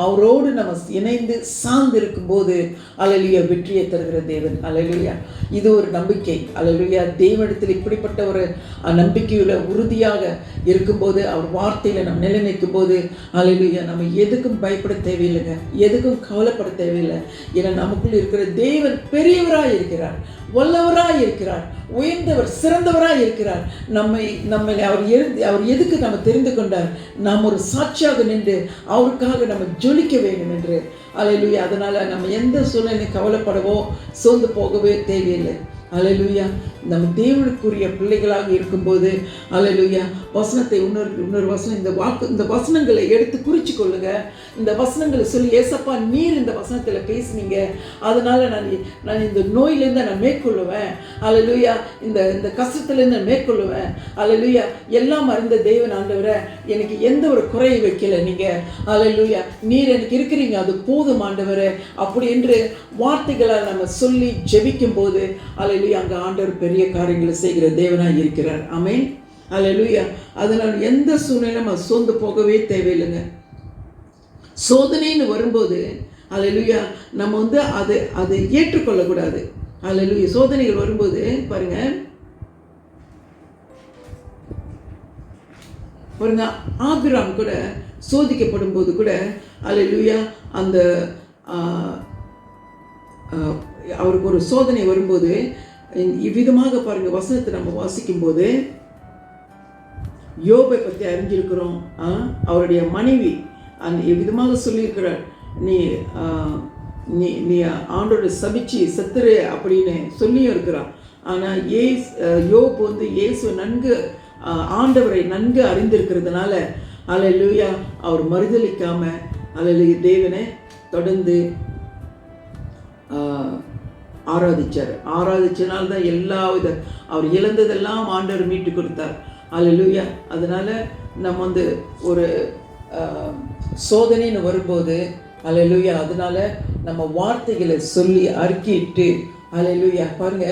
அவரோடு நம்ம இணைந்து சார்ந்து இருக்கும்போது, அல்லேலூயா, வெற்றியை தருகிற தேவன். அல்லேலூயா. இது ஒரு நம்பிக்கை. அல்லேலூயா. தேவனிடத்தில் இப்படிப்பட்ட ஒரு நம்பிக்கையுள்ள உறுதியாக இருக்கும்போது, அவர் வார்த்தையில் நம்ம நிலை நிற்கும் போது, அல்லேலூயா, நம்ம எதுக்கும் பயப்பட தேவையில்லைங்க, எதுக்கும் கவலைப்பட தேவையில்லை. ஏன்னா நமக்குள்ள இருக்கிற தேவன் பெரியவராய் இருக்கிறார், வல்லவராய் இருக்கிறார், உயர்ந்தவர், சிறந்தவராய் இருக்கிறார். நம்மை அவர் எதுக்கு நம்ம தெரிந்து கொண்டார்? நாம் ஒரு சாட்சியாக நின்று அவருக்காக நம்ம ஜொலிக்க வேண்டும் என்று. அல்லேலூயா. அதனால நம்ம எந்த சூழ்நிலையும் கவலைப்படவோ சோர்ந்து போகவே தேவையில்லை. அல்லேலூயா. நம்ம தேவனுக்குரிய பிள்ளைகளாக இருக்கும்போது, அல்லேலூயா, வசனத்தை இன்னொரு வசனம், இந்த வசனங்களை எடுத்து குறிச்சு கொள்ளுங்க. இந்த வசனங்களை சொல்லி, ஏசப்பா நீர் இந்த வசனத்தில் பேசுனீங்க, அதனால நான் இந்த நோயிலேருந்து நான் மேற்கொள்ளுவேன். அல்லேலூயா. இந்த கஷ்டத்துலேருந்து நான் மேற்கொள்ளுவேன். அல்லேலூயா. எல்லாம் அறிந்த தேவன் ஆண்டவரே, எனக்கு எந்த ஒரு குறையை வைக்கல நீங்க. அல்லேலூயா. நீர் எனக்கு இருக்கிறீங்க, அது போதும் ஆண்டவரே. அப்படி என்று வார்த்தைகளால் நம்ம சொல்லி ஜெபிக்கும் போது, அல்லேலூயா, அங்கே ஆண்டவர் பெரிய காரியங்களை செய்கிற தேவனாய் இருக்கிறார். ஆமென், அல்லேலூயா. அதனால் எந்த சூழ்நிலையும் அது சோர்ந்து போகவே தேவையில்லைங்க. சோதனைன்னு வரும்போது, அல்லேலூயா, நம்ம அதை ஏற்றுக்கொள்ளக்கூடாது. அல்லேலூயா. சோதனைகள் வரும்போது பாருங்க ஆபிரகாம் கூட சோதிக்கப்படும் போது கூட, அல்லேலூயா, அந்த அவருக்கு ஒரு சோதனை வரும்போது இவ்விதமாக பாருங்க, வசனத்தை நம்ம வாசிக்கும் போது யோபை பற்றி அறிஞ்சிருக்கிறோம். அவருடைய மனைவி இவ்விதமாக சொல்லியிருக்கிறார், நீ நீ ஆண்டோட சபிச்சு செத்துரு அப்படின்னு சொல்லியும் இருக்கிறான். ஆனால் யோபு இயேசு ஆண்டவரை நன்கு அறிந்திருக்கிறதுனால, அல்லேலூயா, அவர் மறுதலிக்காம, அல்லேலூயா, தேவனை தொடர்ந்து ஆராதிச்சனால்தான் அவர் இழந்ததெல்லாம் ஆண்டவர் மீட்டு கொடுத்தார். அல்லேலூயா. அதனால நம்ம ஒரு சோதனைன்னு வரும்போது, அல்லேலூயா, அதனால நம்ம வார்த்தைகளை சொல்லி அறிக்கிட்டு, அல்லேலூயா. பாருங்க,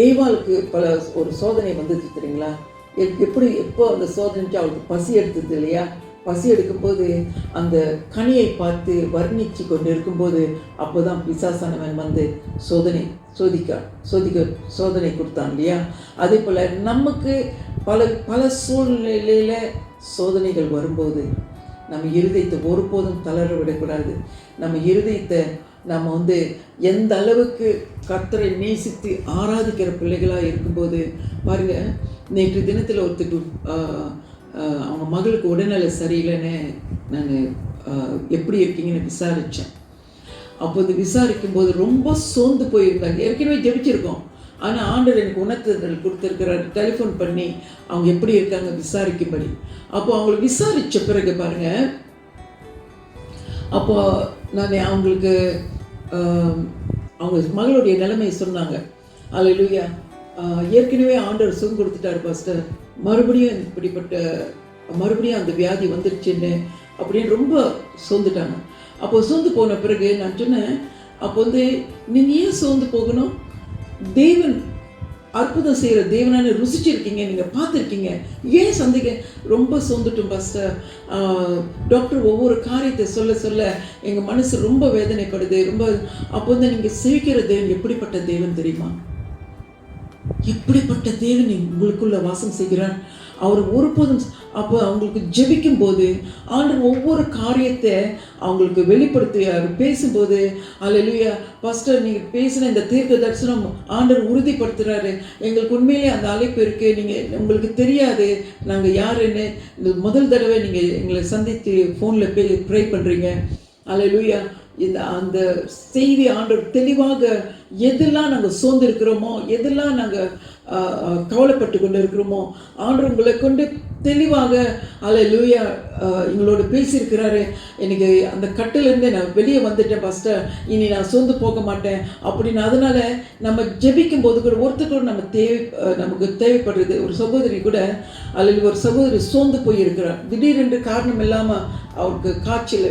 ஏவாளுக்கு ஒரு சோதனை வந்துச்சு தெரியுங்களா? எப்போ அந்த சோதனைக்கு அவளுக்கு பசி எடுத்தது இல்லையா? பசி எடுக்கும்போது அந்த கனியை பார்த்து வர்ணிச்சு கொண்டு இருக்கும்போது, அப்போதான் பிசாசானவன் சோதனை கொடுத்தான் இல்லையா? அதே போல் நமக்கு பல சூழ்நிலையில் சோதனைகள் வரும்போது நம்ம இருதயத்தை ஒருபோதும் தளர விடக்கூடாது. நம்ம இருதயத்தை நம்ம எந்த அளவுக்கு கர்த்தரை நேசித்து ஆராதிக்கிற பிள்ளைகளாக இருக்கும்போது பாருங்க, நேற்று தினத்தில் ஒருத்தருக்கு அவங்க மகளுக்கு உடல்நல சரியில்லைன்னு நான் எப்படி இருக்கீங்கன்னு விசாரித்தேன். அப்போது விசாரிக்கும் போது ரொம்ப சோர்ந்து போயிருந்தாங்க. ஏற்கனவே ஜெபிச்சிருக்கோம், ஆனால் ஆண்டவர் எனக்கு உணர்த்துதல் கொடுத்துருக்கிறார், டெலிஃபோன் பண்ணி அவங்க எப்படி இருக்காங்க விசாரிக்கும்படி. அப்போ அவங்கள விசாரித்த பிறகு பாருங்கள், அப்போ நான் அவங்களுக்கு அவங்க மகளுடைய நிலைமையை சொன்னாங்க. அல்லேலூயா, ஏற்கனவே ஆண்டவர் சுகம் கொடுத்துட்டார் பாஸ்டர், மறுபடியும் அந்த வியாதி வந்துருச்சுன்னு அப்படின்னு ரொம்ப சோர்ந்துட்டாங்க. அப்போ சோர்ந்து போன பிறகு நான் சொன்னேன், அப்போ நீங்கள் ஏன் சோர்ந்து போகணும்? தேவன் அற்புதம் செய்கிற தேவனான ருசிச்சிருக்கீங்க, நீங்கள் பார்த்துருக்கீங்க, ஏன் சந்தேக ரொம்ப சோர்ந்துட்டோம் பாஸ்டர். டாக்டர் ஒவ்வொரு காரியத்தை சொல்ல சொல்ல எங்கள் மனசு ரொம்ப வேதனைப்படுது. அப்போ நீங்கள் சேவிக்கிற தேவன் எப்படிப்பட்ட தேவன் தெரியுமா? எப்படிப்பட்ட தேவன் உங்களுக்குள்ள வாசம் செய்கிறார். அவர் ஒருபோதும் அப்போ அவங்களுக்கு ஜெபிக்கும் போது ஆண்டவர் ஒவ்வொரு காரியத்தை அவங்களுக்கு வெளிப்படுத்துகிறார். பேசும்போது அல்லேலூயா பாஸ்டர், நீங்கள் பேசின இந்த தீர்க்க தரிசனம் ஆண்டவர் உறுதிப்படுத்துகிறாரு, எங்களுக்கு உண்மையிலே அந்த அழைப்பு இருக்குது, உங்களுக்கு தெரியாது நாங்கள் யாருன்னு. இந்த முதல் தடவை நீங்கள் எங்களை சந்தித்து ஃபோனில் ப்ரே பண்ணுறீங்க. அல்லேலூயா, அந்த செய்தி ஆண்டவர் தெளிவாக எதெல்லாம் நாங்கள் சோர்ந்திருக்கிறோமோ, எதெல்லாம் நாங்கள் கவலைப்பட்டு கொண்டு இருக்கிறோமோ, ஆண்டவர் உங்களை கொண்டு தெளிவாக அல்லேலூயா எங்களோட பேசியிருக்கிறாரு. எனக்கு அந்த கட்டிலிருந்து நான் வெளியே வந்துட்டேன் பாஸ்டர், இனி நான் சோர்ந்து போக மாட்டேன் அப்படின்னு. அதனால் நம்ம ஜெபிக்கும் போது கூட ஒருத்தர் நமக்கு தேவைப்படுறது. ஒரு சகோதரி கூட அல்லது ஒரு சகோதரி சோர்ந்து போயிருக்கிறார். திடீரென்று காரணம் இல்லாமல் அவருக்கு காய்ச்சல்,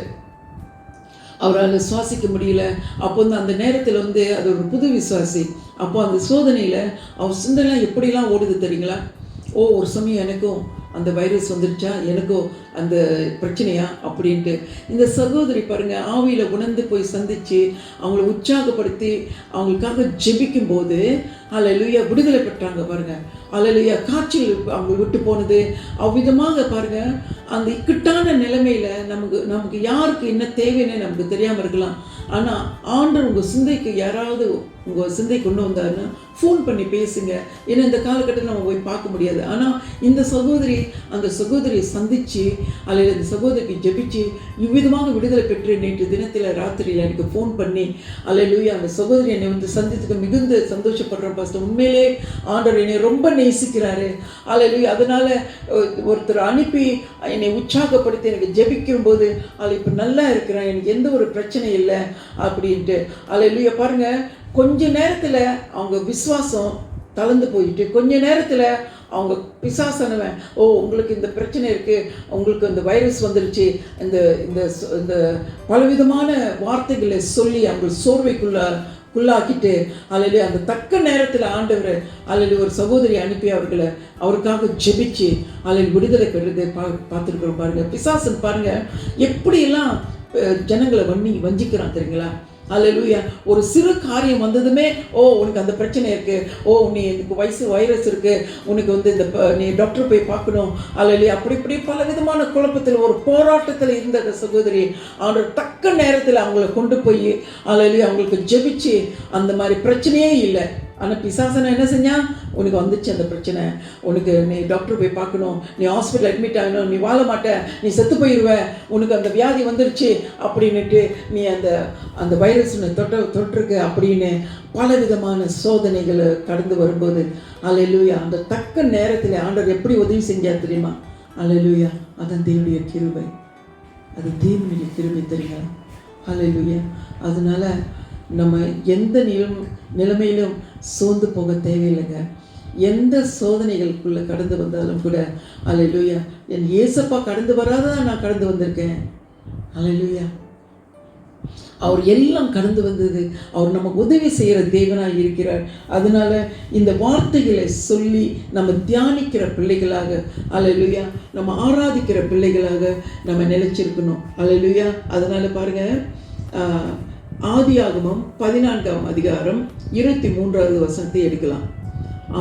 அவரால் சுவாசிக்க முடியல. அப்போ அந்த நேரத்தில் அது ஒரு புது விசுவாசி. அப்போ அந்த சோதனையில் அவர் சிந்தனைலாம் எப்படிலாம் ஓடுது தெரியுங்களா? ஒரு சமயம் எனக்கும் அந்த வைரஸ் வந்துடுச்சா, எனக்கும் அந்த பிரச்சனையா அப்படின்ட்டு. இந்த சகோதரி பாருங்கள், ஆவியில் உணர்ந்து போய் சந்தித்து அவங்கள உற்சாகப்படுத்தி அவங்களுக்காக ஜெபிக்கும் போது அல்லேலூயா விடுதலை பெற்றாங்க பாருங்கள். அல்லேலூயா, காய்ச்சல் அவங்க விட்டு போனது. அவ்விதமாக பாருங்கள், அந்த இக்கட்டான நிலைமையில் நமக்கு யாருக்கு என்ன தேவைன்னு நமக்கு தெரியாமல் இருக்கலாம். ஆனால் ஆண்டவர் உங்கள் சிந்தைக்கு யாராவது உங்கள் சிந்தை கொண்டு வந்தாருன்னா ஃபோன் பண்ணி பேசுங்க. ஏன்னா இந்த காலகட்டத்தில் நம்ம போய் பார்க்க முடியாது. ஆனால் இந்த சகோதரி அந்த சகோதரியை சந்தித்து அல்லது அந்த சகோதரிக்கு ஜெபிச்சு இவ்விதமாக விடுதலை பெற்று நேற்று தினத்தில் ராத்திரியில் எனக்கு ஃபோன் பண்ணி அல்லேலூயா அந்த சகோதரி என்னை சந்தித்துக்கு மிகுந்த சந்தோஷப்படுறேன் பாஸ்டர், உண்மையிலே ஆண்டவர் என்னை ரொம்ப நேசிக்கிறாரு. அல்லேலூயா, அதனால் ஒருத்தர் அனுப்பி என்னை உற்சாகப்படுத்தி எனக்கு ஜெபிக்கும் போது இப்போ நல்லா இருக்கிறேன், எனக்கு எந்த ஒரு பிரச்சனை இல்லை அப்படின்ட்டு. அல்லேலூயா, பாருங்கள், கொஞ்ச நேரத்தில் அவங்க விசுவாசம் தளர்ந்து போயிட்டு, கொஞ்ச நேரத்தில் அவங்க பிசாசானவன் உங்களுக்கு இந்த பிரச்சனை இருக்குது, உங்களுக்கு இந்த வைரஸ் வந்துருச்சு, இந்த பலவிதமான வார்த்தைகளை சொல்லி அவங்க சோர்வைக்குள்ளாக்கிட்டு அல்லது அந்த தக்க நேரத்தில் ஆண்டவர் அல்லது ஒரு சகோதரி அனுப்பி அவருக்காக ஜெபிச்சு அல்லது விடுதலை பெறுறது பார்த்துருக்குறோம். பாருங்கள், பிசாசன் பாருங்கள் எப்படியெல்லாம் ஜனங்களை வஞ்சிக்கிறான் தெரியுங்களா? அல்லேலூயா, ஒரு சிறு காரியம் வந்ததுமே உனக்கு அந்த பிரச்சனை இருக்குது, நீக்கு வைரஸ் இருக்குது, உனக்கு நீ டாக்டர் போய் பார்க்கணும், அல்லேலூயா, அப்படி பல விதமான குழப்பத்தில் ஒரு போராட்டத்தில் இருந்த சகோதரி அவங்களோட தக்க நேரத்தில் அவங்கள கொண்டு போய் அல்லேலூயா அவங்களுக்கு ஜெபிச்சு அந்த மாதிரி பிரச்சனையே இல்லை. ஆனால் பிசாசனை என்ன செஞ்சான்? உனக்கு வந்துச்சு அந்த பிரச்சனை, உனக்கு நீ டாக்டர் போய் பார்க்கணும், நீ ஹாஸ்பிட்டல் அட்மிட் ஆகணும், நீ வாழ மாட்ட, நீ செத்து போயிடுவ, உனக்கு அந்த வியாதி வந்துருச்சு அப்படின்னுட்டு நீ அந்த வைரஸ் தொற்றுருக்கு அப்படின்னு பல விதமான சோதனைகளை கடந்து வரும்போது அல்லேலூயா அந்த தக்க நேரத்தில் ஆண்டவர் எப்படி உதவி செஞ்சார் தெரியுமா? அல்லேலூயா, அதான் தேவனுடைய கிருபை, அது தேவனுடைய கிருபை தெரியுமா? அல்லேலூயா, அதனால நம்ம எந்த நிலைமையிலும் சோர்ந்து போக தேவையில்லைங்க. எந்த சோதனைகளுக்குள்ளே கடந்து வந்தாலும் கூட அல்லேலூயா, என் ஏசப்பா கடந்து வராதான் நான் கடந்து வந்திருக்கேன். அல்லேலூயா, அவர் எல்லாம் கடந்து வந்தது, அவர் நமக்கு உதவி செய்கிற தேவனாக இருக்கிறார். அதனால இந்த வார்த்தைகளை சொல்லி நம்ம தியானிக்கிற பிள்ளைகளாக அல்லேலூயா, நம்ம ஆராதிக்கிற பிள்ளைகளாக நம்ம நிலைச்சிருக்கணும். அல்லேலூயா, அதனால பாருங்க, ஆதியாகமம் 14ஆம் அதிகாரம் 23வது வசனத்தை எடுக்கலாம்.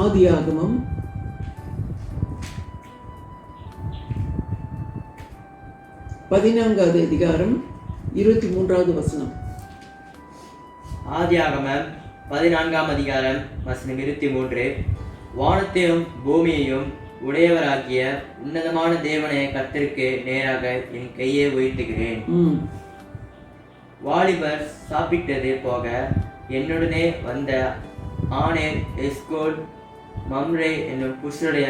ஆதியாகமம் 14வது அதிகாரம் 23வது வசனம். ஆதியாகமம் 14ஆம் அதிகாரம் வசனம் 23. வானத்தையும் பூமியையும் உடையவராகிய உன்னதமான தேவனை கர்த்தருக்கு நேராக என் கையை உயர்த்துகிறேன். வாலிபர் சாப்பிட்டது போக என்னுடனே வந்த ஆனேர், எஸ்கோல், மம்ரே என்னும் புருஷருடைய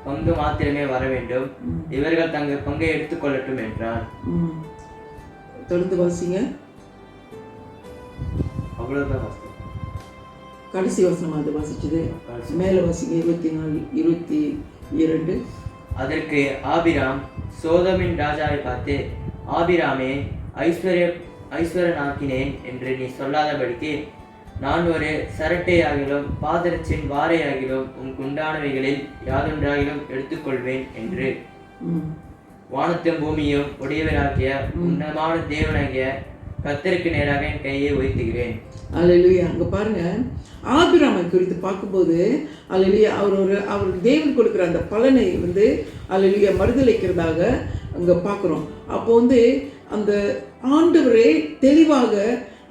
பங்கு மாத்திரமே வர வேண்டும். இவர்கள் தங்கள் பங்கை எடுத்துக்கொள்ளட்டும் என்றார். தொடர்ந்து வாசிங்க. அவ்வளவுதான் வாசித்தோம். கடைசி வசனம் அது வாசிச்சது. மேல வாசிங்க. 24, 22. அதற்கு ஆபிராம் சோதோமின் ராஜாவை பார்த்து, ஆபிராமே, ஐஸ்வரனாக்கினேன் என்று நீ சொல்லாதபடிக்கு நான் ஒரு சரட்டையாகிலும் பாதரட்சின் வாரையாகிலும் உனக்கு உண்டானவைகளில் யாதொன்றாகிலும் எடுத்துக்கொள்வேன் என்று வானத்தையும் பூமியும் உடையவராகிய உன்னதமான தேவனாகிய கர்த்தருக்கு நேராக என் கையை உயர்த்துகிறேன். அல்லேலூயா. அங்க பாருங்க, ஆபிராமை குறித்து பார்க்கும்போது அல்லேலூயா அவர் தேவன் கொடுக்குற அந்த பலனை அல்லேலூயா மறுதலிக்கிறதாக அங்க பார்க்குறோம். அப்போ அந்த ஆண்டவரே தெளிவாக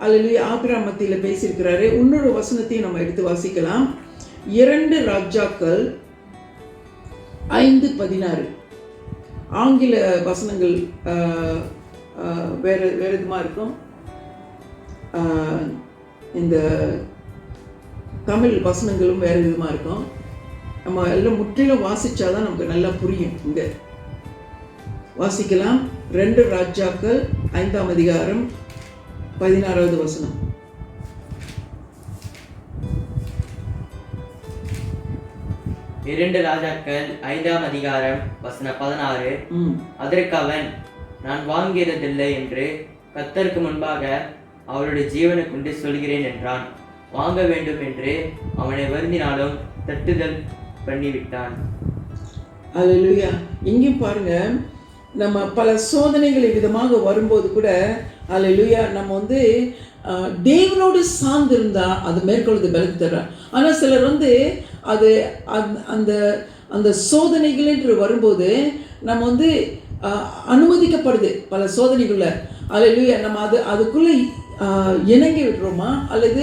அல்லேலூயா ஆபிராம் மத்தியில் பேசியிருக்கிறாரு. இன்னொரு வசனத்தையும் நம்ம எடுத்து வாசிக்கலாம். 2 ராஜாக்கள் 5:16. ஆங்கில வசனங்கள் வேறு விதமாக இருக்கும். இந்த தமிழ் வசனங்களும் வேறு விதமாக இருக்கும். நம்ம எல்லாம் முற்றிலும் வாசித்தாதான் நமக்கு நல்லா புரியும். இங்கே வாசிக்கலாம். 2 ராஜாக்கள் 5ஆம் அதிகாரம் 16வது வசனம். இரண்டு ராஜாக்கள் 5ஆம் அதிகாரம் வசனம் 16. அதற்கு அவன், நான் வாங்கிறதில்லை என்று கர்த்தருக்கு முன்பாக அவருடைய ஜீவனை கொண்டு சொல்கிறேன் என்றான். வாங்க வேண்டும் என்று அவனை வருந்தினாலும் தட்டுதல் பண்ணிவிட்டான். அல்லேலூயா. இங்கேயும் பாருங்க, நம்ம பல சோதனைகள் விதமாக வரும்போது கூட அல்லேலூயா நம்ம தேவனோடு சார்ந்து இருந்தா அது மேற்கொள்வது பலத்து தர்றார். ஆனால் சிலர் அது அந்த அந்த சோதனைகள் என்று வரும்போது நம்ம அனுமதிக்கப்படுது பல சோதனைக்குள்ள. அல்லேலூயா. நம்ம அதுக்குள்ளே இணங்கி விடுறோமா அல்லது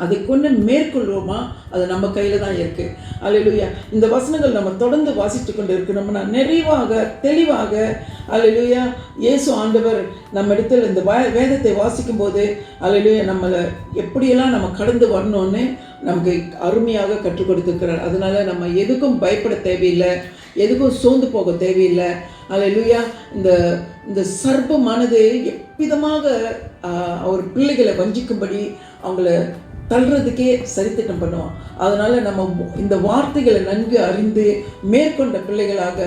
அதை கொண்டு மேற்கொள்கிறோமா, அது நம்ம கையில் தான் இருக்குது. அல்லேலூயா. இந்த வசனங்கள் நம்ம தொடர்ந்து வாசித்து கொண்டு இருக்கணும்னா நிறைவாக தெளிவாக அல்லேலூயா இயேசு ஆண்டவர் நம்ம இடத்துல இந்த வேதத்தை வாசிக்கும் போது அல்லேலூயா நம்மளை எப்படியெல்லாம் நம்ம கடந்து வரணும்னு நமக்கு அருமையாக கற்றுக் கொடுத்துருக்கிறார். அதனால நம்ம எதுக்கும் பயப்பட தேவையில்லை, எதுக்கும் சோர்ந்து போக தேவையில்லை. அல்லேலூயா. இந்த சர்ப்பமானது எவ்விதமாக அவர் பிள்ளைகளை வஞ்சிக்கும்படி அவங்கள தள்ளுறதுக்கே சரித்திட்டம் பண்ணுவான். அதனால நம்ம இந்த வார்த்தைகளை நன்கு அறிந்து மேற்கொண்ட பிள்ளைகளாக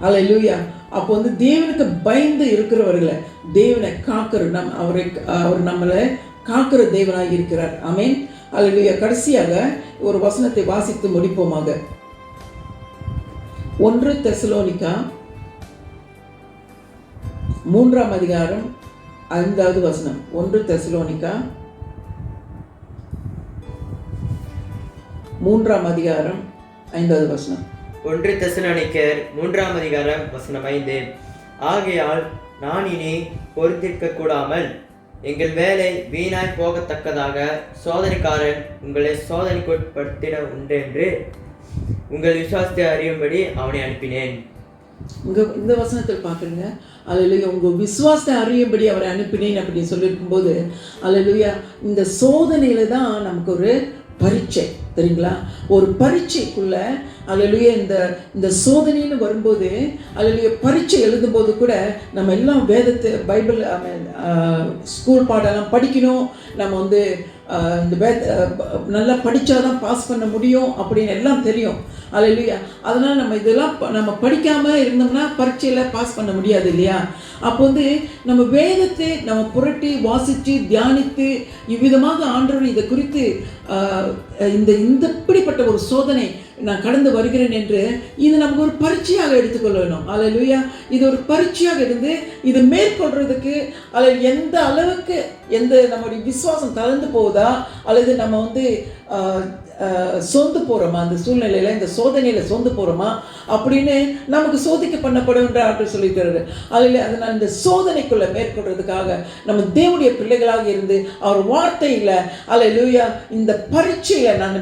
அல்லேலூயா அப்போ தேவனுக்கு பயந்து இருக்கிறவர்களை தேவனை காக்கிற அவர் நம்மளை காக்கிற தேவனாக இருக்கிறார். ஆமென். அல்லேலூயா. கடைசியாக ஒரு வசனத்தை வாசித்து முடிப்போமாக. 1 தெசலோனிக்கா 3ஆம் அதிகாரம் 5வது வசனம். 1 தெசலோனிக்கா 3ஆம் அதிகாரம் 5வது வசனம். 1 தெசலோனிக்கர் 3ஆம் அதிகாரம் வசனம் 5. ஆகையால் நான் இனி பொறுத்திருக்க கூடாமல் எங்கள் வேலை வீணாய் போகத்தக்கதாக சோதனைக்காரன் உங்களை சோதனைக்குட்படுத்தின உண்டு என்று உங்கள் விசுவாசத்தை அறியும்படி அவனை அனுப்பினேன். இந்த வசனத்தில் பார்க்குறீங்க. அல்லேலூயா. உங்கள் விசுவாசத்தை அறியும்படி அவரை அனுப்பினேன் அப்படின்னு சொல்லியிருக்கும்போது அல்லேலூயா இந்த சோதனையில தான் நமக்கு ஒரு பரீட்சை தெரியுங்களா. ஒரு பரீட்சைக்குள்ள அல்லேலூயா இந்த சோதனைன்னு வரும்போது அல்லேலூயா பரீட்சை எழுதும்போது கூட நம்ம எல்லாம் வேதத்தை பைபிள் ஸ்கூல் பாடெல்லாம் படிக்கணும். நம்ம இந்த நல்லா படித்தாதான் பாஸ் பண்ண முடியும் அப்படின்னு எல்லாம் தெரியும். அல்லேலூயா. அதனால் நம்ம இதெல்லாம் நம்ம படிக்காமல் இருந்தோம்னா பரீட்சையில் பாஸ் பண்ண முடியாது இல்லையா. அப்போ நம்ம வேதத்தை நம்ம புரட்டி வாசித்து தியானித்து இவ்விதமாக ஆண்டவர் இதை குறித்து இந்த இப்படிப்பட்ட ஒரு சோதனை நான் கடந்து வருகிறேன் என்று இது நமக்கு ஒரு பரீட்சையாக எடுத்துக்கொள்ளணும். அல்லேலூயா. இது ஒரு பரீட்சையாக இருந்து இது மேற்கொள்றதுக்கு அல்லது எந்த அளவுக்கு எந்த நம்முடைய விசுவாசம் தளர்ந்து போகுதா அல்லது நம்ம சொந்து போகிறோமா, அந்த சூழ்நிலையில் இந்த சோதனையில் சொந்து போகிறோமா அப்படின்னு நமக்கு சோதிக்க பண்ணப்படும் என்று ஆற்றல் சொல்லியிருக்கிறாரு. அதனால் இந்த சோதனைக்குள்ளே மேற்கொள்றதுக்காக நம்ம தேவனுடைய பிள்ளைகளாக இருந்து அவர் வார்த்தையில் அல்லேலூயா இந்த பரீட்சையில் நான்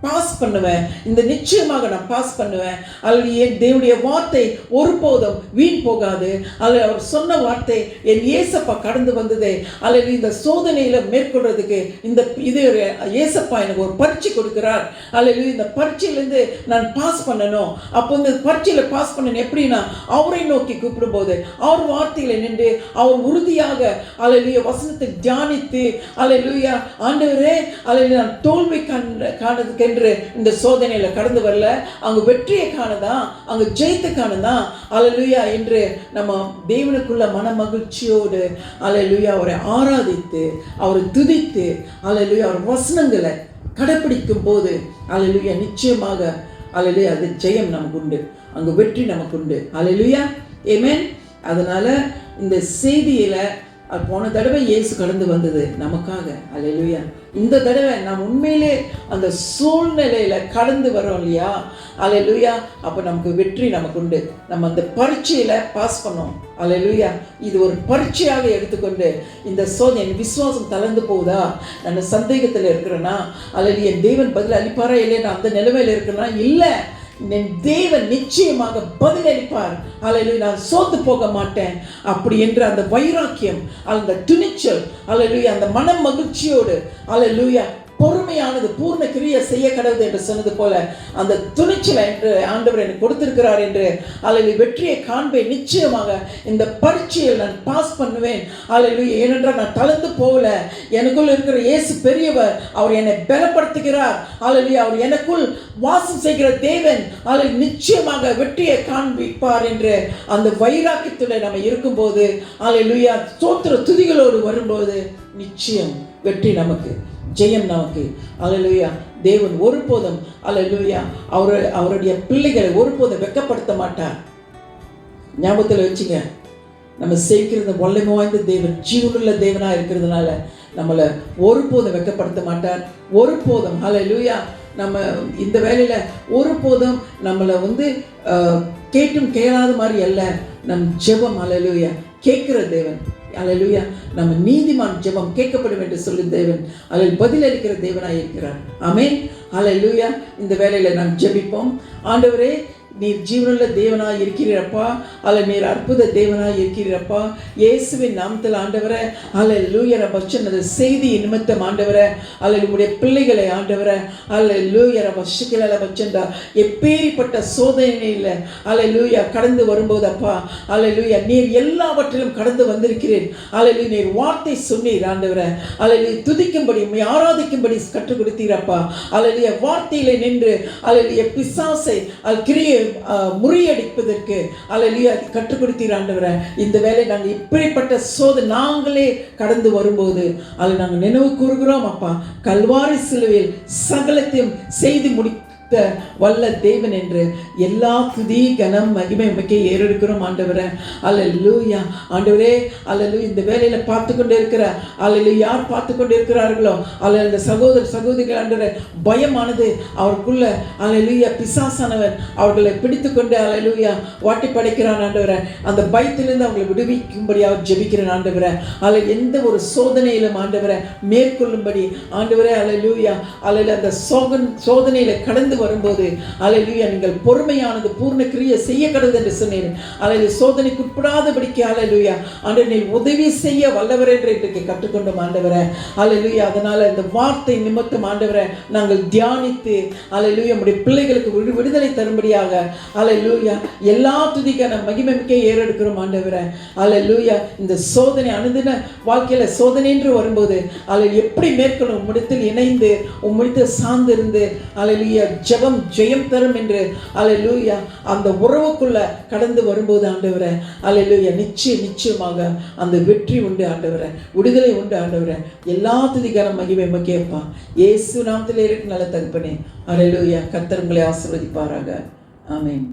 பாஸ் பண்ணுவேன், இந்த நிச்சயமாக நான் பாஸ் பண்ணுவேன். அல்லது என் தேவனுடைய வார்த்தை ஒருபோதும் வீண் போகாது. அல்லது அவர் சொன்ன வார்த்தை என் ஏசப்பா கடந்து வந்ததே. அல்லது இந்த சோதனையில் மேற்கொள்றதுக்கு இது ஏசப்பா எனக்கு ஒரு பரீட்சை கொடுக்கிறார். அல்லது இந்த பரீட்சையிலேருந்து நான் பாஸ் பண்ணணும். அப்போ இந்த பரீட்சையில் பாஸ் பண்ணணும் எப்படின்னா அவரை நோக்கி கூப்பிடும்போது அவர் வார்த்தையில் நின்று அவர் உறுதியாக அல்லேலூயா வசனத்தை தியானித்து அல்லேலூயா ஆண்டவரே அல்லது நான் தோல்வி காணதுக்கு இந்த சோதனையில கடந்து வரல, அங்க வெற்றியை காணதான், அங்க ஜெயித்து காணதான் அல்லேலூயா என்று நம்ம தேவனுக்குள்ள மன மகிழ்ச்சியோடு அல்லேலூயா அவரை ஆராதித்து அவரை துதித்து அல்லேலூயா அவர் வசனங்களை கடைப்பிடிக்கும் போது அல்லேலூயா நிச்சயமாக அல்லேலூயா அது ஜெயம் நமக்கு உண்டு, அங்க வெற்றி நமக்கு உண்டு. அல்லேலூயா. ஆமென். அதனால இந்த செய்தியில போன தடவை இயேசு கடந்து வந்தது நமக்காக. அல்லேலூயா. இந்த தடவை நாம் உண்மையிலே அந்த சூழ்நிலையில கடந்து வரோம் இல்லையா? அல்லேலூயா. அப்போ நமக்கு வெற்றி நமக்கு உண்டு. நம்ம அந்த பரீட்சையில பாஸ் பண்ணோம். அல்லேலூயா. இது ஒரு பரீட்சையாக எடுத்துக்கொண்டு இந்த சோதனை என் விசுவாசம் தளர்ந்து போகுதா, நான் சந்தேகத்தில் இருக்கிறேன்னா அல்லது என் தேவன் பதில் அளிப்பாரா இல்லையா, அந்த நிலைமையில இருக்கிறேன்னா இல்லை, என் தேவன் நிச்சயமாக பதிலளிப்பார். அல்லேலூயா. நான் சோர்ந்து போக மாட்டேன் அப்படி என்று அந்த வைராக்கியம், அந்த துணிச்சல், அல்லேலூயா அந்த மன மகிழ்ச்சியோடு அல்லேலூயா பொறுமையானது பூர்ண கிரியை செய்ய கடவுது என்று சொன்னது போல அந்த துணிச்சலை என்று ஆண்டவர் எனக்கு கொடுத்திருக்கிறார் என்று அல்லேலூயா வெற்றியை காண்பேன். நிச்சயமாக இந்த பரீட்சையில் நான் பாஸ் பண்ணுவேன். அல்லேலூயா. ஏனென்றால் நான் தளர்ந்து போகல, எனக்குள் இருக்கிற இயேசு பெரியவர், அவர் என்னை பலப்படுத்துகிறார். அல்லேலூயா. அவர் எனக்குள் வாசம் செய்கிற தேவன் அல்லேலூயா நிச்சயமாக வெற்றியை காண்பிப்பார் என்று அந்த வைராக்கியத்தில் நம்ம இருக்கும்போது அல்லேலூயா ஸ்தோத்திர துதிகளோடு வரும்போது நிச்சயம் வெற்றி நமக்கு, ஜெயம் நமக்கு. அல்லேலூயா. தேவன் ஒருபோதும் அல்லேலூயா அவருடைய பிள்ளைகளை ஒருபோதும் வெட்கப்படுத்த மாட்டார். ஞாபகத்தில் வச்சுங்க. நம்ம சேர்க்கிறது வல்லமை வாய்ந்த தேவன், ஜீவனுள்ள தேவனாக இருக்கிறதுனால நம்மளை ஒருபோதும் வெட்கப்படுத்த மாட்டார். ஒருபோதும் அல்லேலூயா நம்ம இந்த வேலையில ஒருபோதும் நம்மளை கேட்டும் கேளாத மாதிரி அல்ல. நம் ஜெபம் அல்லேலூயா கேட்கிற தேவன். அல்லேலூயா. நம்ம நீதிமான் ஜெபம் கேட்கப்படும் என்று சொல்லி தேவன் அதில் பதிலளிக்கிற தேவனாய் இருக்கிறார். ஆமென். அல்லேலூயா. இந்த வேளையில நாம் ஜெபிப்போம். ஆண்டவரே, நீர் ஜீவனுள்ள தேவனாய் இருக்கிறீரப்பா, அல்ல நீர் அற்புத தேவனாய் இருக்கிறீரப்பா. இயேசுவின் நாமத்தில் ஆண்டவரே அல்லேலூயா ரபச்சனது செய்தி நிமித்தம் ஆண்டவரே அல்லேலூயா பிள்ளைகளை ஆண்டவரே அல்லேலூயா ரபஷிக்கல ரபச்சண்டா எப்பேரிப்பட்ட சோதனையில அல்லேலூயா கடந்து வரும்போது அப்பா அல்லேலூயா நீர் எல்லாவற்றிலும் கடந்து வந்திருக்கிறேன். அல்லேலூயா நீர் வார்த்தை சொன்னீர் ஆண்டவரே அல்லேலூயா துதிக்கும்படி ஆராதிக்கும்படி கற்றுக் கொடுத்தீரப்பா. அல்லேலூயா வார்த்தையிலே நின்று அல்லேலூயா பிசாசை கிரியை முறியடிப்பதற்கு அல்லேலூயா கற்றுக் கொடுத்தீர் ஆண்டவரே. இந்த வேளை நாங்கள் இப்படிப்பட்ட சோதனை நாங்களே கடந்து வரும்போது அதை நாங்கள் நினைவு கூறுகிறோம் அப்பா. கல்வாரி சிலுவையில் சகலத்தையும் செய்து முடித்த வல்ல தேவன் என்று எல்லா துதி கனம் மகிமை உமக்கே ஏறெடுக்கிறோம் ஆண்டவரே. அல்லேலூயா. ஆண்டவரே அல்லேலூயா இந்த வேலையில பார்த்து கொண்டு இருக்கிற அல்லேலூயா யார் பார்த்து கொண்டு இருக்கிறார்களோ அல்ல சகோதர சகோதரிகள் ஆண்டவரே பயமானது அவருக்குள்ள அல்லேலூயா பிசாசானவன் அவர்களை பிடித்து கொண்டு அல்லேலூயா வாட்டி படைக்கிறான் ஆண்டவரே. அந்த பயத்திலிருந்து அவங்களை விடுவிக்கும்படியாக ஜெபிக்கிறேன் ஆண்டவரே. எந்த ஒரு சோதனையிலும் ஆண்டவரை மேற்கொள்ளும்படி ஆண்டவரே அல்லேலூயா அல்லேலூயா அந்த சோதனையில கடந்து வரும்போது அல்லேலூயா நீங்கள் பொறுமையானது பூர்ண கிரியை செய்ய கடவுது என்று சொன்னேன். அல்லேலூயா சோதனைக்கு உட்படாதபடிக்கு அல்லேலூயா ஆண்டவரே நீர் உதவி செய்ய வல்லவர் என்று இன்றைக்கு கற்றுக்கொண்டோம் ஆண்டவரே. அல்லேலூயா அதனால இந்த வார்த்தை நிமித்தம் ஆண்டவரை நாங்கள் தியானித்து அல்லேலூயா நம்முடைய பிள்ளைகளுக்கு விடுதலை தரும்படியாக அல்லேலூயா எல்லா துதிக்கான மகிமை மிக்க ஏறெடுக்கிறோம் ஆண்டவரே. அல்லேலூயா இந்த சோதனை அனுதின வாழ்க்கையில சோதனை என்று வரும்போது அல்லேலூயா எப்படி மேற்கொள்ளும் உம்மிடத்தில் இணைந்து உம்மிடத்தில் சார்ந்திருந்து அல்லேலூயா ஜெபம் ஜெயம் தரும் என்று அல்லேலூயா அந்த உறவுக்குள்ள கடந்து வரும்போது ஆண்டவரே அல்லேலூயா நிச்சயமாக அந்த வெற்றி உண்டு ஆண்டவரே, விடுதலை உண்டு ஆண்டவரே. எல்லா துதிகாரம் மகிமை மகியப்பா இயேசு நாமத்திலே இருக்கு நல்ல தகப்பனே. அல்லேலூயா. கர்த்தர் உங்களை ஆசீர்வதிப்பாராக. ஆமென்.